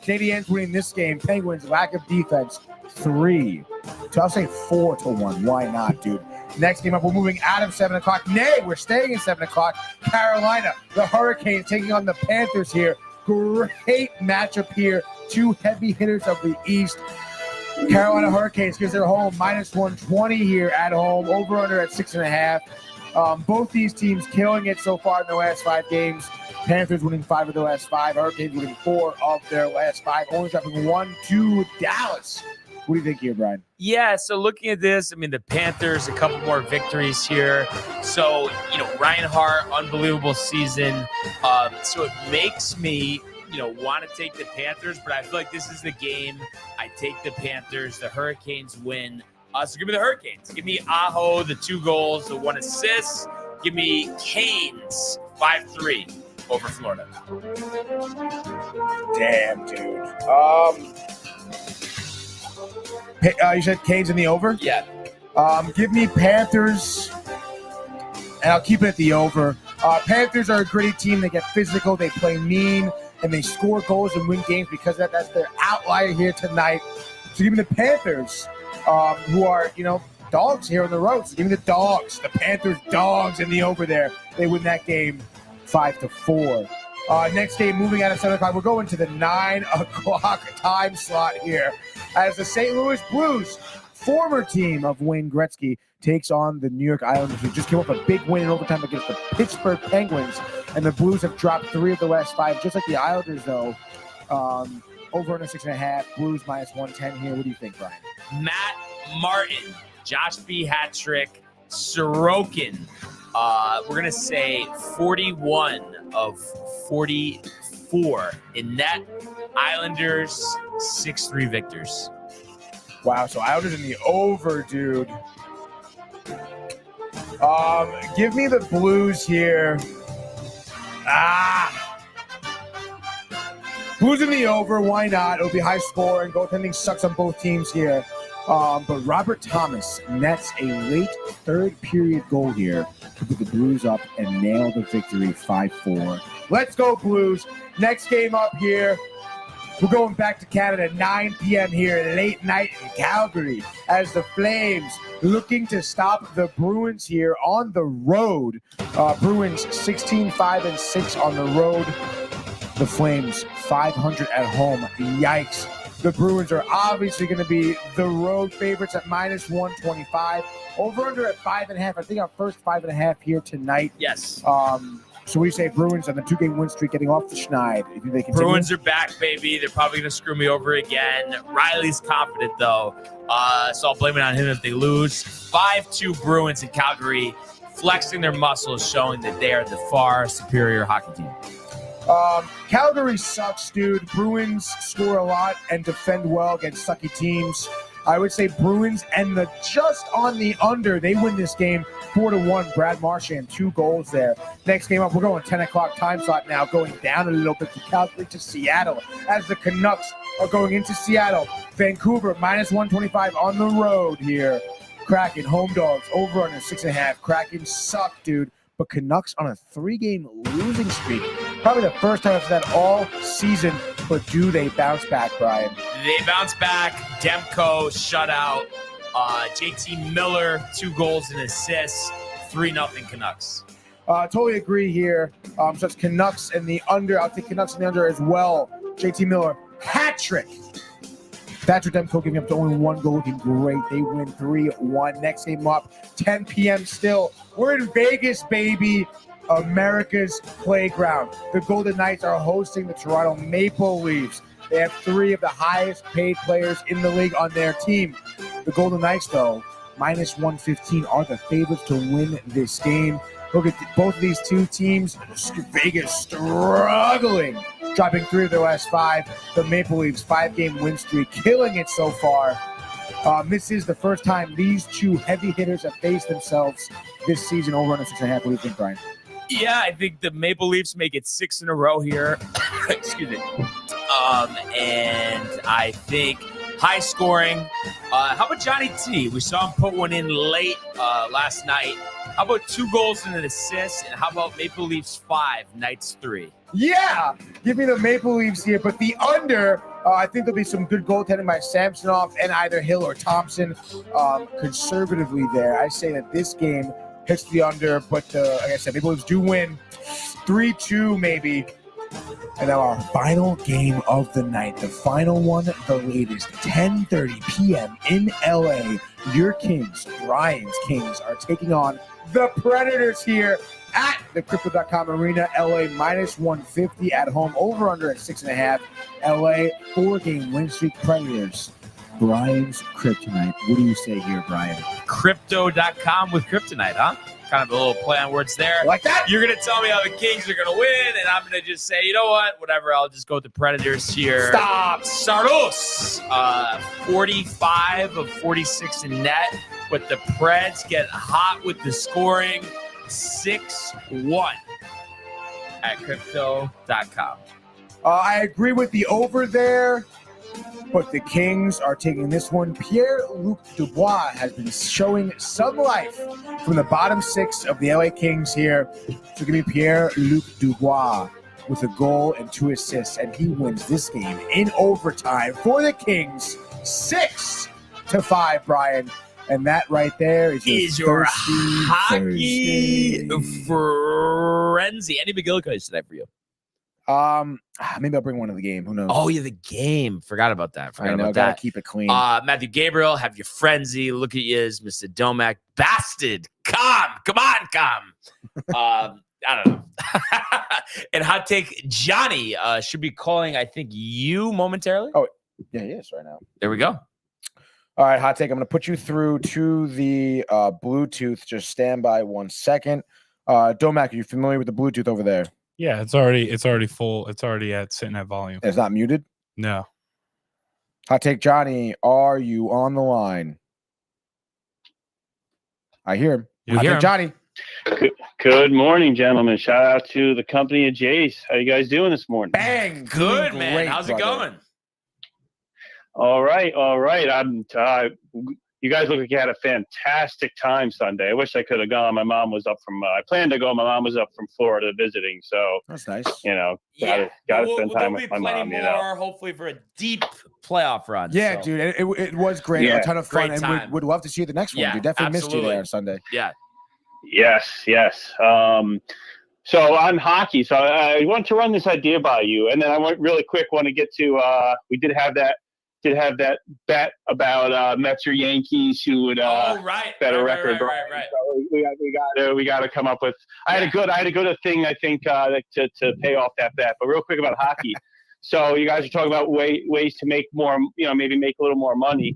Canadiens winning this game. Penguins, lack of defense, 3. So I'll say 4-1. Why not, dude? Next game up, we're moving out of 7 o'clock. Nay, we're staying at 7 o'clock. Carolina, the Hurricanes taking on the Panthers here. Great matchup here. 2 heavy hitters of the East. Carolina Hurricanes gives their home -120 here at home. Over under at 6.5. Both these teams killing it so far in the last 5 games. Panthers winning 5 of their last 5. Hurricanes winning 4 of their last 5. Only dropping 1 to Dallas. What do you think here, Brian? Yeah, so looking at this, I mean, the Panthers, a couple more victories here. So, Reinhart, unbelievable season. So it makes me, want to take the Panthers, but I feel like this is the game. I take the Panthers. The Hurricanes win. So give me the Hurricanes. Give me Aho, the 2 goals, the 1 assist. Give me Canes, 5-3 over Florida. Damn, dude. You said Canes in the over? Yeah. Give me Panthers, and I'll keep it at the over. Panthers are a gritty team. They get physical, they play mean, and they score goals and win games because of that. That's their outlier here tonight. So give me the Panthers, who are, dogs here on the road. So give me the dogs, the Panthers dogs in the over there. They win that game 5-4. Next game, moving out of 7 o'clock, we're going to the 9 o'clock time slot here as the St. Louis Blues, former team of Wayne Gretzky, takes on the New York Islanders, who just came off a big win in overtime against the Pittsburgh Penguins. And the Blues have dropped 3 of the last 5, just like the Islanders, though. Over under 6.5, Blues -110 here. What do you think, Brian? Matt Martin, Josh B. hat trick, Sorokin. We're going to say 41 of 44 in net. Islanders, 6-3 victors. Wow, so Islanders in the over, dude. Give me the Blues here. Blues in the over, why not? It'll be high scoring. Goaltending sucks on both teams here. But Robert Thomas nets a late third period goal here to put the Blues up and nail the victory 5-4. Let's go, Blues. Next game up here. We're going back to Canada, 9 p.m. here, late night in Calgary, as the Flames looking to stop the Bruins here on the road. Bruins 16-5-6 on the road. The Flames 500 at home. Yikes. The Bruins are obviously going to be the road favorites at -125. Over under at 5.5. I think our first 5.5 here tonight. Yes. So what do you say, Bruins on the 2-game win streak getting off the schneid? You think they continue? Bruins are back, baby. They're probably going to screw me over again. Riley's confident, though. So I'll blame it on him if they lose. 5-2 Bruins in Calgary, flexing their muscles, showing that they are the far superior hockey team. Calgary sucks, dude. Bruins score a lot and defend well against sucky teams. I would say Bruins and just on the under. They win this game 4-1. Brad Marchand, 2 goals there. Next game up, we're going 10 o'clock time slot now, going down a little bit to Calgary to Seattle as the Canucks are going into Seattle. Vancouver -125 on the road here. Kraken, home dogs, over under 6.5. Kraken suck, dude. But Canucks on a 3-game losing streak. Probably the first time after that all season. But do they bounce back, Brian? They bounce back. Demko shutout. JT Miller, 2 goals and assists. 3-0 Canucks. Totally agree here. So it's Canucks and the under. I'll take Canucks and the under as well. JT Miller, hat trick. Thatcher Demko giving up to only one goal, looking great. They win 3-1. Next game up, 10 p.m. still. We're in Vegas, baby. America's playground. The Golden Knights are hosting the Toronto Maple Leafs. They have 3 of the highest paid players in the league on their team. The Golden Knights, though, minus 115, are the favorites to win this game. Look at both of these two teams. Vegas struggling, dropping 3 of their last 5. The Maple Leafs 5-game win streak, killing it so far. This is the first time these two heavy hitters have faced themselves this season over under 6.5. What do you think, Brian? Yeah, I think the Maple Leafs make it 6 in a row here. Excuse me. And I think high scoring. How about Johnny T? We saw him put one in late last night. How about 2 goals and an assist? And how about Maple Leafs 5, Knights 3? Yeah, give me the Maple Leafs here, but the under, I think there'll be some good goaltending by Samsonov and either Hill or Thompson. Conservatively there, I say that this game hits the under, but like I said, Maple Leafs do win 3-2 maybe. And now our final game of the night, the final one, the latest, 10:30 p.m. in LA. Your Kings, Brian's Kings, are taking on the Predators here at the Crypto.com Arena. LA minus 150 at home, over under at 6.5. LA 4-game win streak. Predators. Brian's Kryptonite. What do you say here, Brian? Crypto.com with Kryptonite, huh? Kind of a little play on words there. Like that? You're going to tell me how the Kings are going to win, and I'm going to just say, you know what? Whatever, I'll just go with the Predators here. Stop. Saros, 45 of 46 in net, but the Preds get hot with the scoring. 6-1 at Crypto.com. I agree with the over there, but the Kings are taking this one. Pierre-Luc Dubois has been showing some life from the bottom 6 of the LA Kings here. So give me Pierre-Luc Dubois with a goal and 2 assists, and he wins this game in overtime for the Kings, 6-5, Brian. And that right there is your hockey frenzy. Any McGillicuddy's tonight for you? Maybe I'll bring one to the game. Who knows? Oh, yeah, the game. Forgot about that. I know, gotta keep it clean. Matthew Gabriel, have your frenzy. Look at you, Mr. Domac. Bastard. Come on. I don't know. And hot take, Johnny should be calling, I think, you momentarily. Oh, yeah, he is right now. There we go. All right, hot take. I'm going to put you through to the Bluetooth. Just stand by 1 second. Domac, are you familiar with the Bluetooth over there? Yeah, it's already full. It's already sitting at volume. It's not muted? No. Hot take, Johnny, are you on the line? I hear him. We hear him. Johnny. Good morning, gentlemen. Shout out to the company of Jays. How you guys doing this morning? Bang. Good, man. Great, How's brother. it going? All right. You guys look like you had a fantastic time Sunday. I wish I could have gone. My mom was up from. I planned to go. My mom was up from Florida visiting, so That's nice. gotta spend time with my mom. Hopefully for a deep playoff run. Yeah, so. dude, it was great. Yeah. A ton of fun, Great and time. we'd love to see you the next one. Yeah, We definitely missed you absolutely. there on Sunday. Yeah. Yes. So on hockey, so I want to run this idea by you, and then I want to get to. We did have that bet about Mets or Yankees who would right. bet a Right. record. So we got to come up with. I had a good thing I think to pay off that bet. But real quick about hockey. So you guys are talking about ways to make more, maybe make a little more money,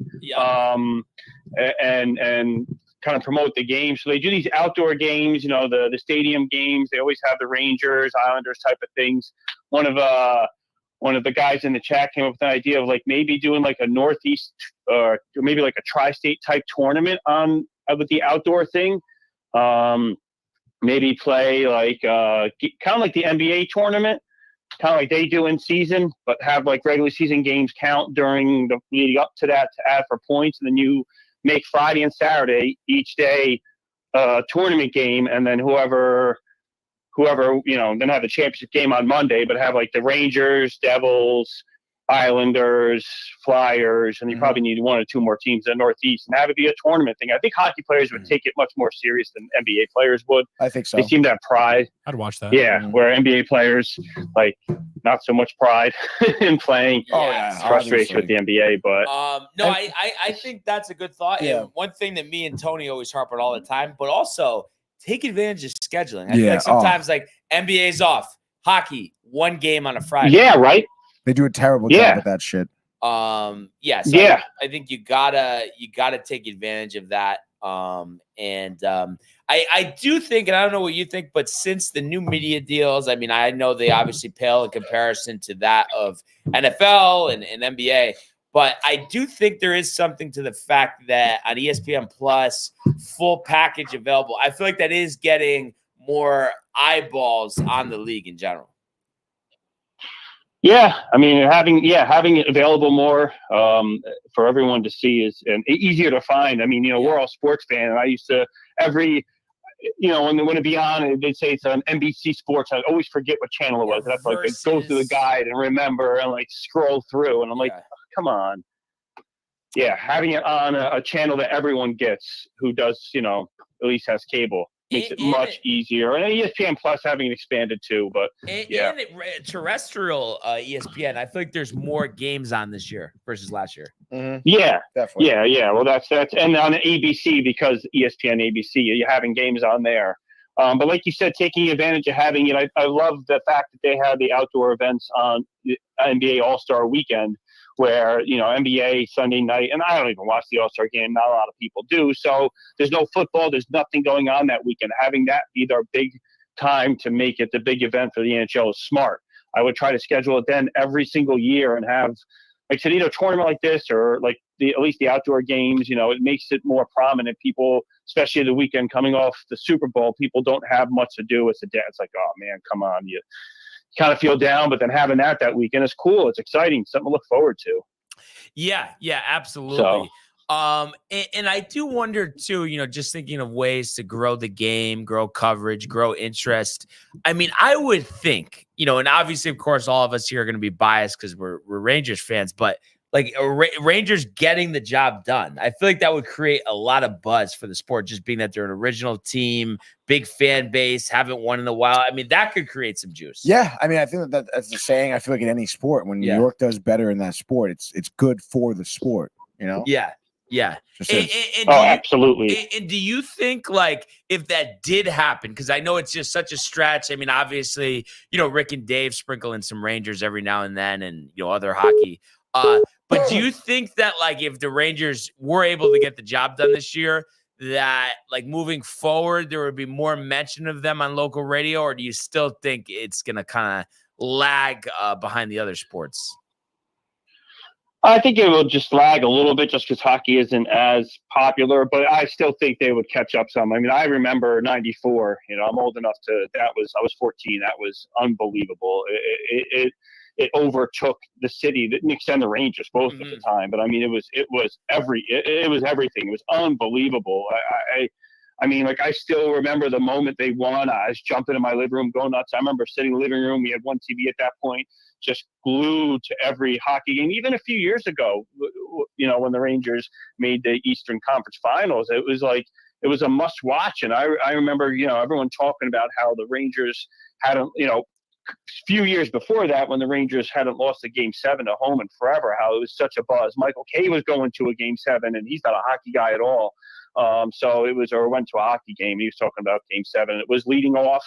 and kind of promote the game. So they do these outdoor games, the stadium games. They always have the Rangers, Islanders type of things. One of the guys in the chat came up with an idea of maybe doing a Northeast or maybe a tri-state type tournament with the outdoor thing. Maybe play kind of like the NBA tournament, kind of like they do in season, but have regular season games count during the leading up to that to add for points. And then you make Friday and Saturday each day tournament game, and then whoever then have the championship game on Monday, but have the Rangers, Devils, Islanders, Flyers, and you probably need one or two more teams in the Northeast, and have it be a tournament thing. I think hockey players would take it much more serious than NBA players would. I think so. They seem to have pride. I'd watch that. Yeah, where NBA players, like, not so much pride in playing. Oh, It's frustration with the NBA, but no, I think that's a good thought. Yeah. And one thing that me and Tony always harp on all the time, but also take advantage of scheduling. I feel like sometimes like NBA's off, hockey, one game on a Friday. yeah, right. They do a terrible job with that shit. So Yeah. I think you gotta take advantage of that. I do think, and I don't know what you think, but since the new media deals, I mean, I know they obviously pale in comparison to that of NFL and NBA, but I do think there is something to the fact that on ESPN Plus, full package available, I feel like that is getting more eyeballs on the league in general. Yeah, I mean, having it available more for everyone to see is and easier to find. I mean, we're all sports fans. And I used to when they want to be on, they'd say it's on NBC Sports. I'd always forget what channel it was. That's like go through the guide and remember and like scroll through. And I'm like, come on. Yeah, having it on a channel that everyone gets who does, at least has cable. Makes it much easier. And ESPN Plus having it expanded too, but terrestrial ESPN, I feel like there's more games on this year versus last year. Yeah, definitely. Yeah. Well, that's and on ABC because ESPN, ABC, you're having games on there. But like you said, taking advantage of having it, I love the fact that they had the outdoor events on the NBA All-Star Weekend, where NBA Sunday night, and I don't even watch the All-Star game. Not a lot of people do. So there's no football. There's nothing going on that weekend. Having that be their big time to make it the big event for the NHL is smart. I would try to schedule it then every single year and have, like I said, a tournament like this or like at least the outdoor games. It makes it more prominent. People, especially the weekend coming off the Super Bowl, people don't have much to do. It's like, oh man, come on, you kind of feel down, but then having that weekend is cool. It's exciting. Something to look forward to. Yeah, absolutely. So, and I do wonder too, just thinking of ways to grow the game, grow coverage, grow interest. I mean, I would think, and obviously, of course, all of us here are going to be biased because we're Rangers fans, but like Rangers getting the job done, I feel like that would create a lot of buzz for the sport, just being that they're an original team, big fan base, haven't won in a while. I mean, that could create some juice. Yeah, I mean, I think that's the saying. I feel like in any sport, when New York does better in that sport, it's good for the sport. Yeah. Absolutely. And do you think, like, if that did happen, because I know it's just such a stretch. I mean, obviously, Rick and Dave sprinkle in some Rangers every now and then, and other hockey. But do you think that, like, if the Rangers were able to get the job done this year, that, like, moving forward, there would be more mention of them on local radio, or do you still think it's going to kind of lag behind the other sports? I think it will just lag a little bit just because hockey isn't as popular, but I still think they would catch up some. I mean, I remember 94, I'm old enough I was 14. That was unbelievable. It overtook the city, the Knicks and the Rangers both at the time. But I mean, it was everything. It was unbelievable. I mean, like, I still remember the moment they won. I was jumping in my living room, going nuts. I remember sitting in the living room. We had one TV at that point, just glued to every hockey game. Even a few years ago, when the Rangers made the Eastern Conference Finals, it was a must watch. And I remember, everyone talking about how the Rangers had a few years before that, when the Rangers hadn't lost a Game 7 at home in forever, how it was such a buzz. Michael Kay was going to a Game 7, and he's not a hockey guy at all. So it was, or went to a hockey game. He was talking about Game 7. It was leading off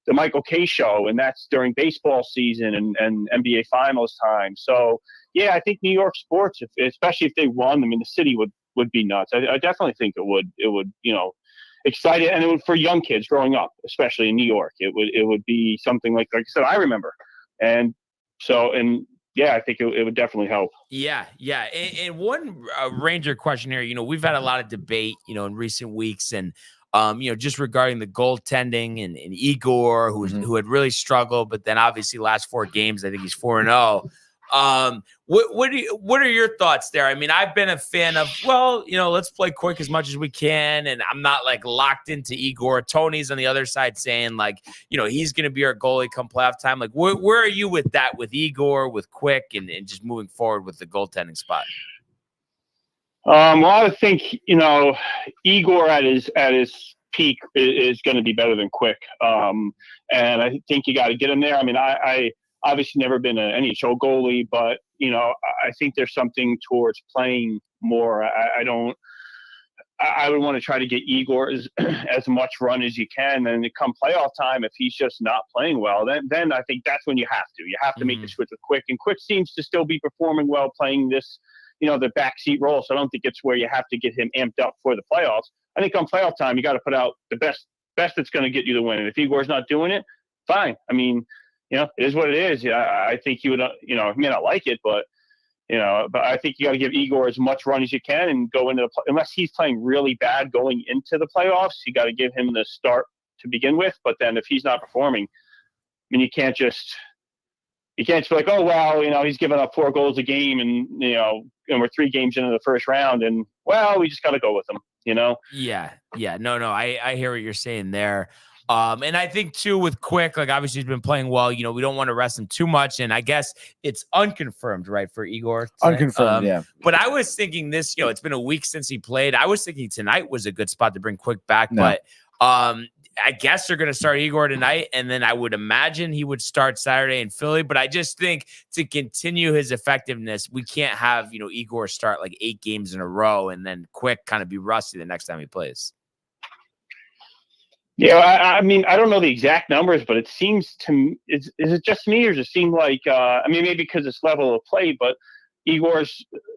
the Michael Kay show, and that's during baseball season and NBA Finals time. So, yeah, I think New York sports, especially if they won, I mean, the city would be nuts. I definitely think it would, excited, and it would, for young kids growing up, especially in New York, it would be something like I said, I remember. And so, yeah, I think it would definitely help. Yeah. And one Ranger question here, we've had a lot of debate, in recent weeks, and just regarding the goaltending and Igor, who had really struggled, but then obviously last 4 games, I think he's 4-0. What are your thoughts there? I mean, I've been a fan of, well, let's play quick as much as we can, and I'm not like locked into Igor. Tony's on the other side saying like, he's going to be our goalie come playoff time. Like, where are you with that, with Igor, with quick, and just moving forward with the goaltending spot? Well, I would think Igor at his peak is going to be better than quick, and I think you got to get him there. I mean, I obviously never been an NHL goalie, but I think there's something towards playing more. I would want to try to get Igor as much run as you can, and come playoff time, if he's just not playing well, then I think that's when you have to make the switch with Quick, and Quick seems to still be performing well playing this, the backseat role. So I don't think it's where you have to get him amped up for the playoffs. I think on playoff time, you got to put out the best that's going to get you the win. And if Igor's not doing it, fine. I mean, it is what it is. I think you would, he may not like it, but I think you got to give Igor as much run as you can and go into unless he's playing really bad going into the playoffs, you got to give him the start to begin with. But then if he's not performing, I mean, you can't just be like, oh, well, he's giving up 4 goals a game and we're 3 games into the first round and, well, we just got to go with him, Yeah. No, I hear what you're saying there. And I think too with Quick, like obviously he's been playing well. We don't want to rest him too much, and I guess it's unconfirmed, right, for Igor tonight. Unconfirmed, yeah. But I was thinking this, it's been a week since he played. I was thinking tonight was a good spot to bring Quick back, but I guess they're going to start Igor tonight, and then I would imagine he would start Saturday in Philly. But I just think to continue his effectiveness, we can't have Igor start like 8 games in a row and then Quick kind of be rusty the next time he plays. Yeah, I mean, I don't know the exact numbers, but it seems to me, is it just me, or does it seem like, I mean, maybe because it's level of play, but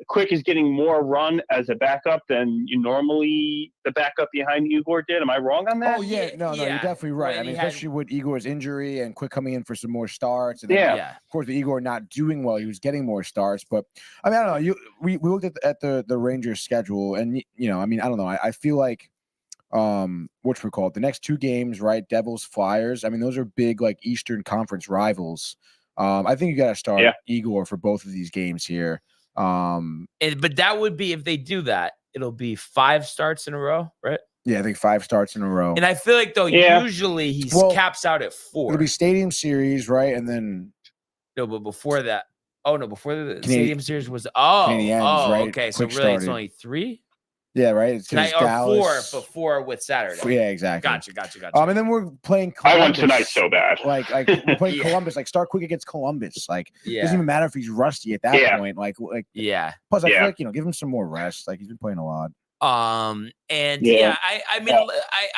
Quick is getting more run as a backup than the backup behind Igor did. Am I wrong on that? Oh, yeah. No, you're definitely right. I mean, especially with Igor's injury and Quick coming in for some more starts. And then, of course, with Igor not doing well, he was getting more starts. But, I mean, I don't know. We looked at the Rangers schedule, and, I mean, I don't know. I feel like, the next 2 games, right? Devils, Flyers. I mean, those are big, like, Eastern Conference rivals. I think you got to start Igor for both of these games here. But that would be, if they do that, it'll be 5 starts in a row, right? Yeah, I think 5 starts in a row. And I feel like, though, usually he caps out at 4. It'll be Stadium Series, right? And then no, but before that, before the Stadium Series was right? Okay, so really it's only 3. Yeah, right. It's tonight, or 4 before with Saturday. Yeah, exactly. Gotcha. And then we're playing Columbus. I want tonight so bad. Like we're playing Columbus. Like, start Quick against Columbus. Like, it doesn't even matter if he's rusty at that point. Like, Plus, I feel like give him some more rest. Like, he's been playing a lot. I mean,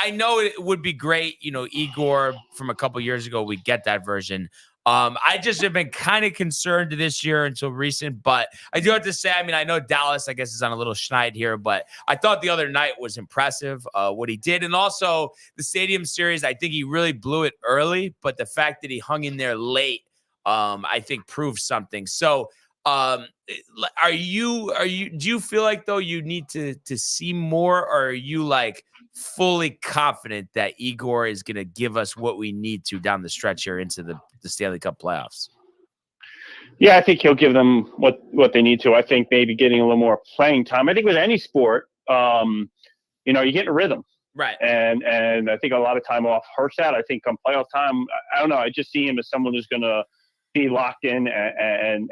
I know it would be great. Igor from a couple years ago, we get that version. I just have been kind of concerned this year until recent, but I do have to say, I mean, I know Dallas, I guess, is on a little schneid here, but I thought the other night was impressive, what he did. And also the Stadium Series, I think he really blew it early, but the fact that he hung in there late, I think proves something. So, do you feel like, though, you need to see more, or are you like fully confident that Igor is going to give us what we need to down the stretch here into the Stanley Cup playoffs? Yeah, I think he'll give them what they need to. I think maybe getting a little more playing time. I think with any sport, you get in a rhythm. Right. And I think a lot of time off hurts that. I think come playoff time, I don't know. I just see him as someone who's going to be locked in and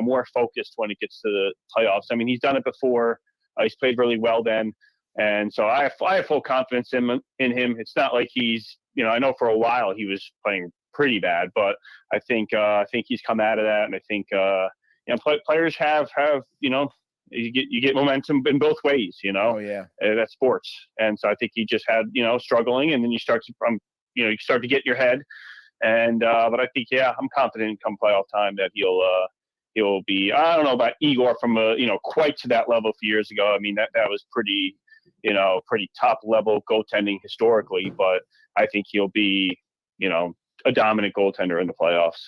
more focused when it gets to the playoffs. I mean, he's done it before. He's played really well then. And so I have full confidence in him. It's not like he's, I know for a while he was playing pretty bad, but I think he's come out of that, and I think players have you get momentum in both ways, Oh yeah, that's sports, and so I think he just had struggling, and then you start to get in your head, and but I think I'm confident come playoff time that he'll be. I don't know about Igor from quite to that level a few years ago. I mean that was pretty top level goaltending historically, but I think he'll be a dominant goaltender in the playoffs.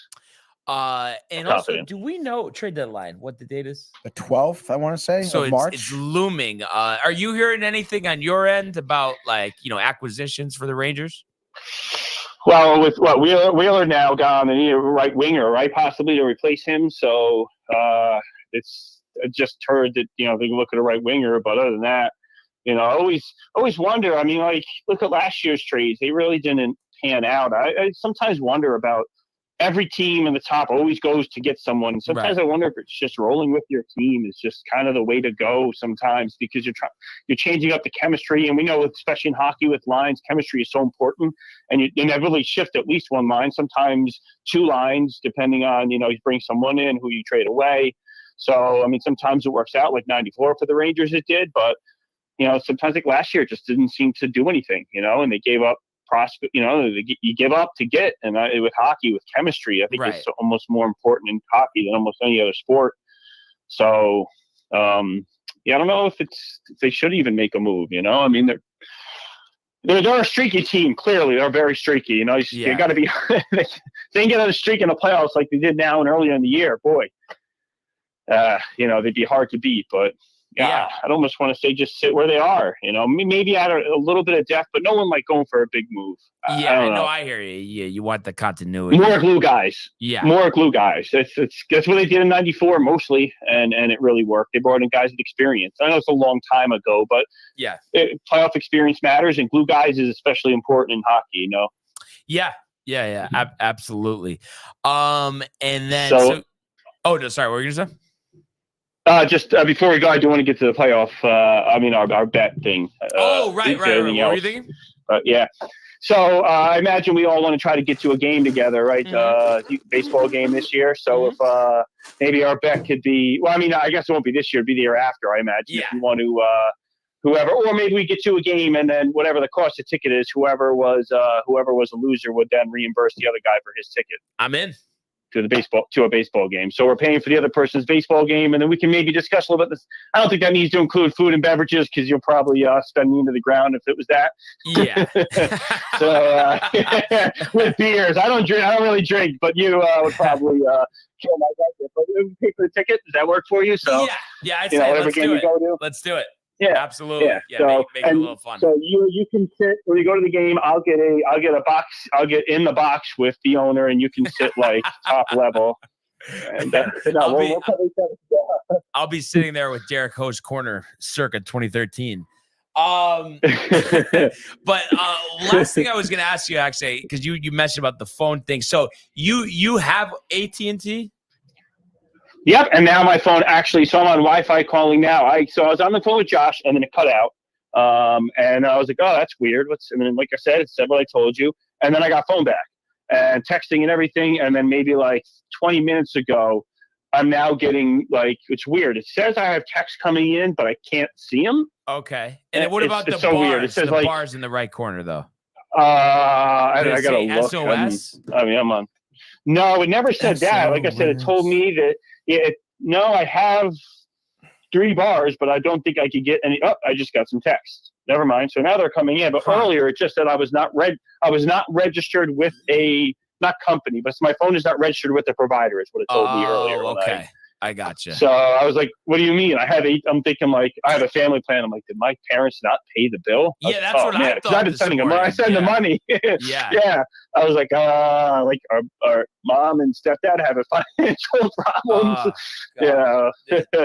And also, do we know trade deadline, what the date is? The 12th, I want to say, so of March. It's looming. Are you hearing anything on your end about acquisitions for the Rangers? Well, with what Wheeler now gone, they need a right winger, right, possibly to replace him. So it's I just heard that they can look at a right winger, but other than that, I always wonder. I mean, like look at last year's trades; they really didn't pan out. I sometimes wonder about every team in the top always goes to get someone. Sometimes I wonder if it's just rolling with your team is just kind of the way to go sometimes because you're changing up the chemistry. And we know, especially in hockey with lines, chemistry is so important. And you inevitably shift at least one line, sometimes two lines, depending on, you bring someone in who you trade away. So, I mean, sometimes it works out like 94 for the Rangers it did. But, sometimes like last year it just didn't seem to do anything, and they gave up prospect, you give up to get, and with hockey, with chemistry, I think it's almost more important in hockey than almost any other sport. So, I don't know if they should even make a move. I mean, they're a streaky team. Clearly, they're very streaky. You got to be. They can get on a streak in the playoffs like they did now and earlier in the year. Boy, they'd be hard to beat, but. Yeah, I'd almost want to say just sit where they are. Maybe add a little bit of depth, but no one like going for a big move. I hear you. Yeah, you want the continuity. More glue guys. Yeah, more glue guys. That's what they did in '94 mostly, and it really worked. They brought in guys with experience. I know it's a long time ago, but playoff experience matters, and glue guys is especially important in hockey. Yeah, absolutely. And then sorry, what were you gonna say? Just before we go, I do want to get to the playoff. Our bet thing. Right. What were you thinking? Yeah. So I imagine we all want to try to get to a game together, right? Mm-hmm. Baseball game this year. So if maybe our bet could be, I guess it won't be this year. It'd be the year after, I imagine. Yeah. If you want to, whoever, or maybe we get to a game and then whatever the cost of ticket is, whoever was a loser would then reimburse the other guy for his ticket. I'm in. To a baseball game. So we're paying for the other person's baseball game, and then we can maybe discuss a little bit this. I don't think that needs to include food and beverages because you'll probably spend me into the ground if it was that. Yeah. So with beers, I don't really drink, but you would probably kill my budget. But we pay for the ticket. Does that work for you? So yeah, I'd say let's do it. Let's do it. Yeah, absolutely. Yeah, so, make it a little fun. So you can sit when you go to the game. I'll get a box. I'll get in the box with the owner, and you can sit like top level. And I'll be sitting there with Derek Ho's corner, circa 2013. But last thing I was going to ask you, actually, because you mentioned about the phone thing. So you have AT&T? Yep, and now my phone so I'm on Wi-Fi calling now. I was on the phone with Josh, and then it cut out. And I was like, oh, that's weird. And then, like I said, it said what I told you. And then I got phone back and texting and everything. And then maybe like 20 minutes ago, I'm now getting it's weird. It says I have texts coming in, but I can't see them. Okay. And then what about the so bars? Weird. It says the bars in the right corner, though. I got to look. SOS? I'm on. No, it never said that. Like I said, it told me that. I have 3 bars, but I don't think I could get any. Oh, I just got some text. Never mind. So now they're coming in. But earlier, it just said I was not registered with not company, but my phone is not registered with the provider. Is what it told me earlier. Okay. I gotcha. So I was like, "What do you mean? I'm thinking I have a family plan." I'm like, "Did my parents not pay the bill?" Yeah, that's what I thought. I've been sending them. I send the money. Yeah. I was like, our mom and stepdad having financial problems.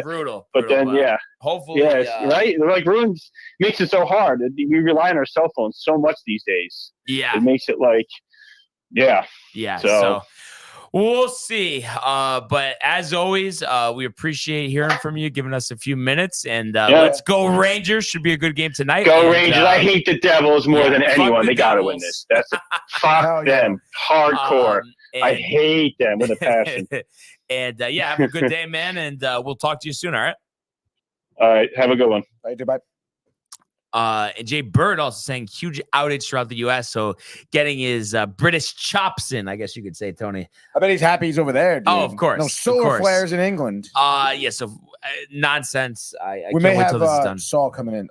Brutal. But then, hopefully, right. Like ruins makes it so hard. We rely on our cell phones so much these days. Yeah, it makes it yeah. So we'll see. But as always, we appreciate hearing from you, giving us a few minutes. And let's go Rangers. Should be a good game tonight. Go Rangers. I hate the Devils more than anyone. They got to win this. That's fuck them. Hardcore. I hate them with a passion. And have a good day, man. And we'll talk to you soon. All right. All right. Have a good one. All right, goodbye. And Jay Bird also saying huge outage throughout the U.S. So getting his British chops in, I guess you could say, Tony. I bet he's happy he's over there, dude. Oh, of course. No solar flares in England. So nonsense. We may have Saul coming in,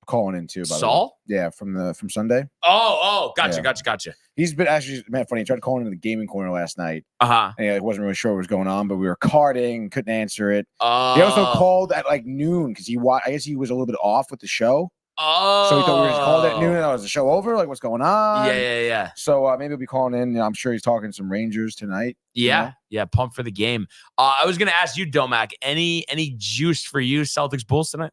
calling in too. Saul? Yeah, from Sunday. Oh, gotcha. He's been actually, man, funny. He tried calling into the gaming corner last night. And he wasn't really sure what was going on, but we were carding, couldn't answer it. He also called at like noon because I guess he was a little bit off with the show. Oh, So we thought we were just called at noon. And was the show over? Like, what's going on? Yeah. So maybe we'll be calling in. I'm sure he's talking to some Rangers tonight. Yeah. Pumped for the game. I was gonna ask you, Domac, any juice for you, Celtics Bulls tonight?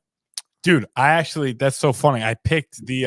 Dude, that's so funny. I picked the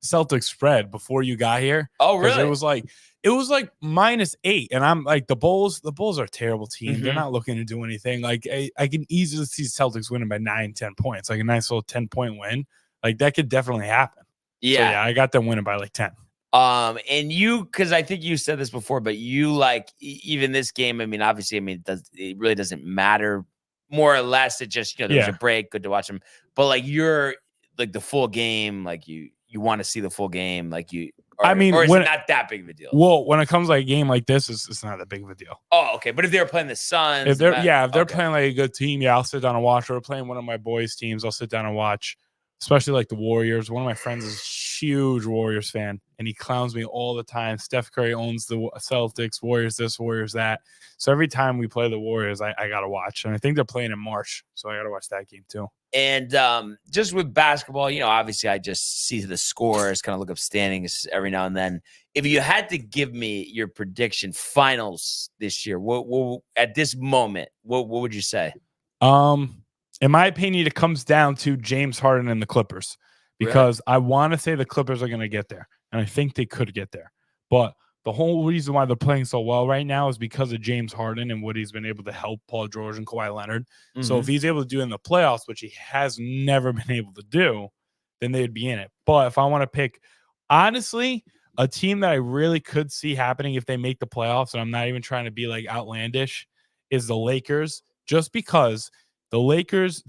Celtics spread before you got here. Oh, really? It was like -8, and I'm like, the Bulls are a terrible team. They're not looking to do anything. Like, I can easily see Celtics winning by 9-10 points, like a nice little 10-point win. Like, that could definitely happen. Yeah. So, yeah, I got them winning by like 10. And because I think you said this before, but you like even this game. I mean, obviously, it really doesn't matter. More or less, it just there was a break, good to watch them. But like you're like the full game, like you want to see the full game, like you. Or is it not that big of a deal? Well, when it comes like a game like this, it's not that big of a deal. Oh, okay. But if they were playing the Suns, if they're playing like a good team, I'll sit down and watch. Or playing one of my boys' teams, I'll sit down and watch. Especially like the Warriors. One of my friends is a huge Warriors fan, and he clowns me all the time. Steph Curry owns the Celtics, Warriors this, Warriors that. So every time we play the Warriors, I got to watch. And I think they're playing in March, so I got to watch that game too. And just with basketball, obviously I just see the scores, kind of look up standings every now and then. If you had to give me your prediction finals this year, what at this moment, what would you say? In my opinion, it comes down to James Harden and the Clippers, because I want to say the Clippers are going to get there, and I think they could get there. But the whole reason why they're playing so well right now is because of James Harden and what he's been able to help Paul George and Kawhi Leonard. So if he's able to do it in the playoffs, which he has never been able to do, then they'd be in it. But if I want to pick, honestly, a team that I really could see happening if they make the playoffs, and I'm not even trying to be like outlandish, is the Lakers, just because the Lakers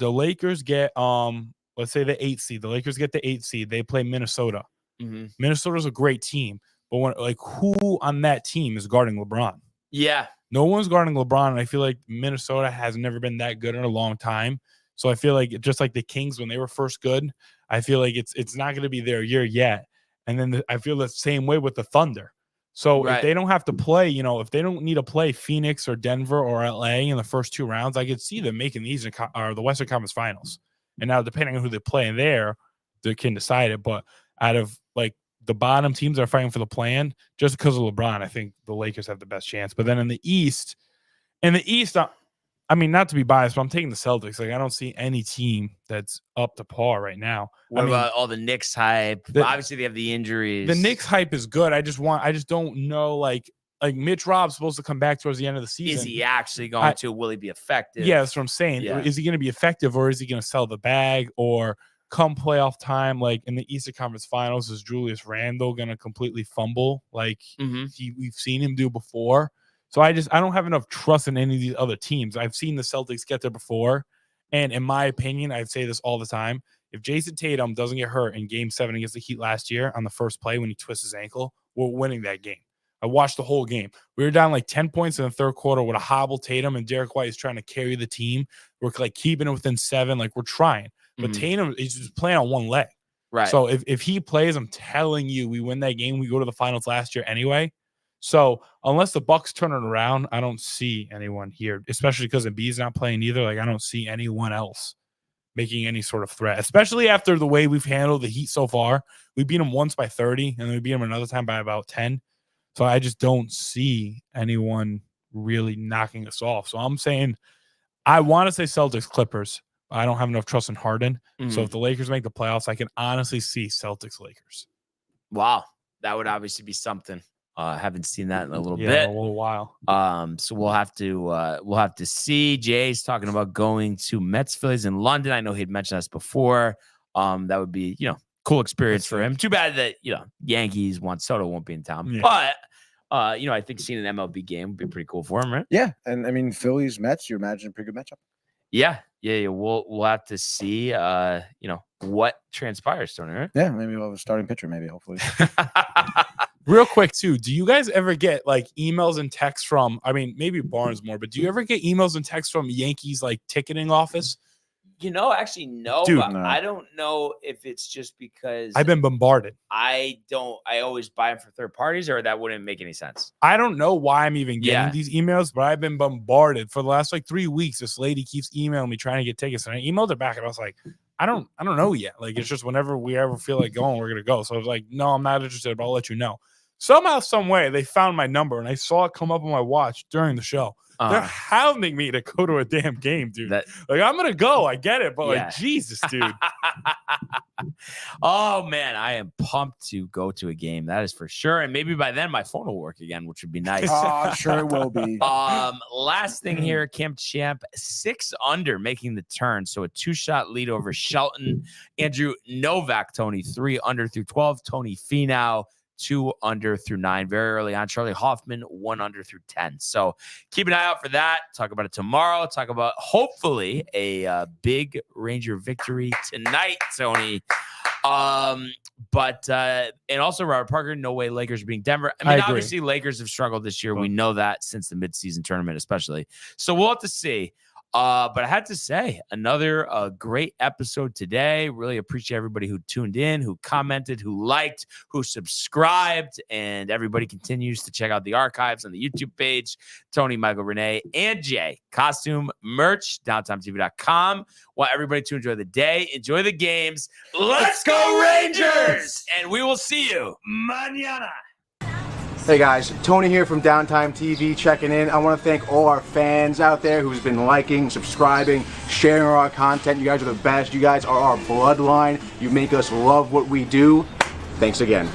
get let's say the 8th seed. The Lakers get the 8th seed. They play Minnesota. Minnesota's a great team, but who on that team is guarding LeBron? Yeah, no one's guarding LeBron, and I feel like Minnesota has never been that good in a long time. So I feel like just like the Kings when they were first good, I feel like it's not going to be their year yet. And then I feel the same way with the Thunder. So if they don't have to play, if they don't need to play Phoenix or Denver or LA in the first 2 rounds, I could see them making the Western Conference Finals. And now, depending on who they play in there, they can decide it. But out of like the bottom teams that are fighting for the play-in, just because of LeBron, I think the Lakers have the best chance. But then in the East, I mean, not to be biased, but I'm taking the Celtics. Like, I don't see any team that's up to par right now. What about all the Knicks hype? Obviously, they have the injuries. The Knicks hype is good. I just don't know, like Mitch Rob's supposed to come back towards the end of the season. Is he actually going to? Will he be effective? Yeah, that's what I'm saying. Yeah. Is he going to be effective, or is he going to sell the bag? Or come playoff time, like in the Eastern Conference Finals, is Julius Randle going to completely fumble like we've seen him do before? So I don't have enough trust in any of these other teams. I've seen the Celtics get there before. And in my opinion, I say this all the time. If Jason Tatum doesn't get hurt in Game 7 against the Heat last year on the first play when he twists his ankle, we're winning that game. I watched the whole game. We were down like 10 points in the third quarter with a hobble Tatum, and Derek White is trying to carry the team. We're like keeping it within 7. Like, we're trying. But Tatum is just playing on one leg. Right. So if he plays, I'm telling you, we win that game. We go to the finals last year anyway. So unless the Bucks turn it around, I don't see anyone here, especially because Embiid's not playing either. Like, I don't see anyone else making any sort of threat, especially after the way we've handled the Heat so far. We beat them once by 30, and then we beat them another time by about 10. So I just don't see anyone really knocking us off. So I'm saying I want to say Celtics Clippers. I don't have enough trust in Harden. So if the Lakers make the playoffs, I can honestly see Celtics Lakers. Wow. That would obviously be something. Haven't seen that in a little bit. A little while. So we'll have to see. Jay's talking about going to Mets Phillies in London. I know he'd mentioned us before. That would be, cool experience for him. Too bad that, Yankees Soto won't be in town. Yeah. But I think seeing an MLB game would be pretty cool for him, right? Yeah. And I mean, Phillies Mets, you imagine a pretty good matchup. Yeah. We'll have to see what transpires, Tony, right? Yeah, maybe we'll have a starting pitcher, hopefully. Real quick, too, do you guys ever get like emails and texts from, maybe Barnes more, but do you ever get emails and texts from Yankees like ticketing office? Actually, no. Dude, but no. I don't know if it's just because I've been bombarded. I always buy them for third parties, or that wouldn't make any sense. I don't know why I'm even getting these emails, but I've been bombarded for the last like 3 weeks. This lady keeps emailing me trying to get tickets, and I emailed her back, and I was like, I don't know yet. Like, it's just whenever we ever feel like going, we're gonna go. So I was like, no, I'm not interested, but I'll let you know. Somehow, some way, they found my number and I saw it come up on my watch during the show. They're hounding me to go to a damn game, dude. Like, I'm gonna go. I get it, but like, Jesus, dude. Oh man, I am pumped to go to a game. That is for sure. And maybe by then my phone will work again, which would be nice. Oh, sure it will be. Last thing here, Camp Champ 6 under making the turn. So a 2-shot lead over Shelton. Andrew Novak, Tony 3 under through 12. Tony Finau 2 under through 9. Very early on. Charlie Hoffman 1 under through 10. So keep an ie out for that. Talk about it tomorrow. Talk about hopefully a big Ranger victory tonight, Tony. But and also Robert Parker, no way Lakers being Denver. I mean, obviously Lakers have struggled this year. We know that since the midseason tournament, especially. So we'll have to see. But I had to say, another great episode today. Really appreciate everybody who tuned in, who commented, who liked, who subscribed, and everybody continues to check out the archives on the YouTube page. Tony, Michael, Renee, and Jay. Costume merch, downtimetv.com. Want everybody to enjoy the day, enjoy the games. Let's go Rangers! And we will see you mañana. Hey guys, Tony here from Downtime TV checking in. I want to thank all our fans out there who's been liking, subscribing, sharing our content. You guys are the best. You guys are our bloodline. You make us love what we do. Thanks again.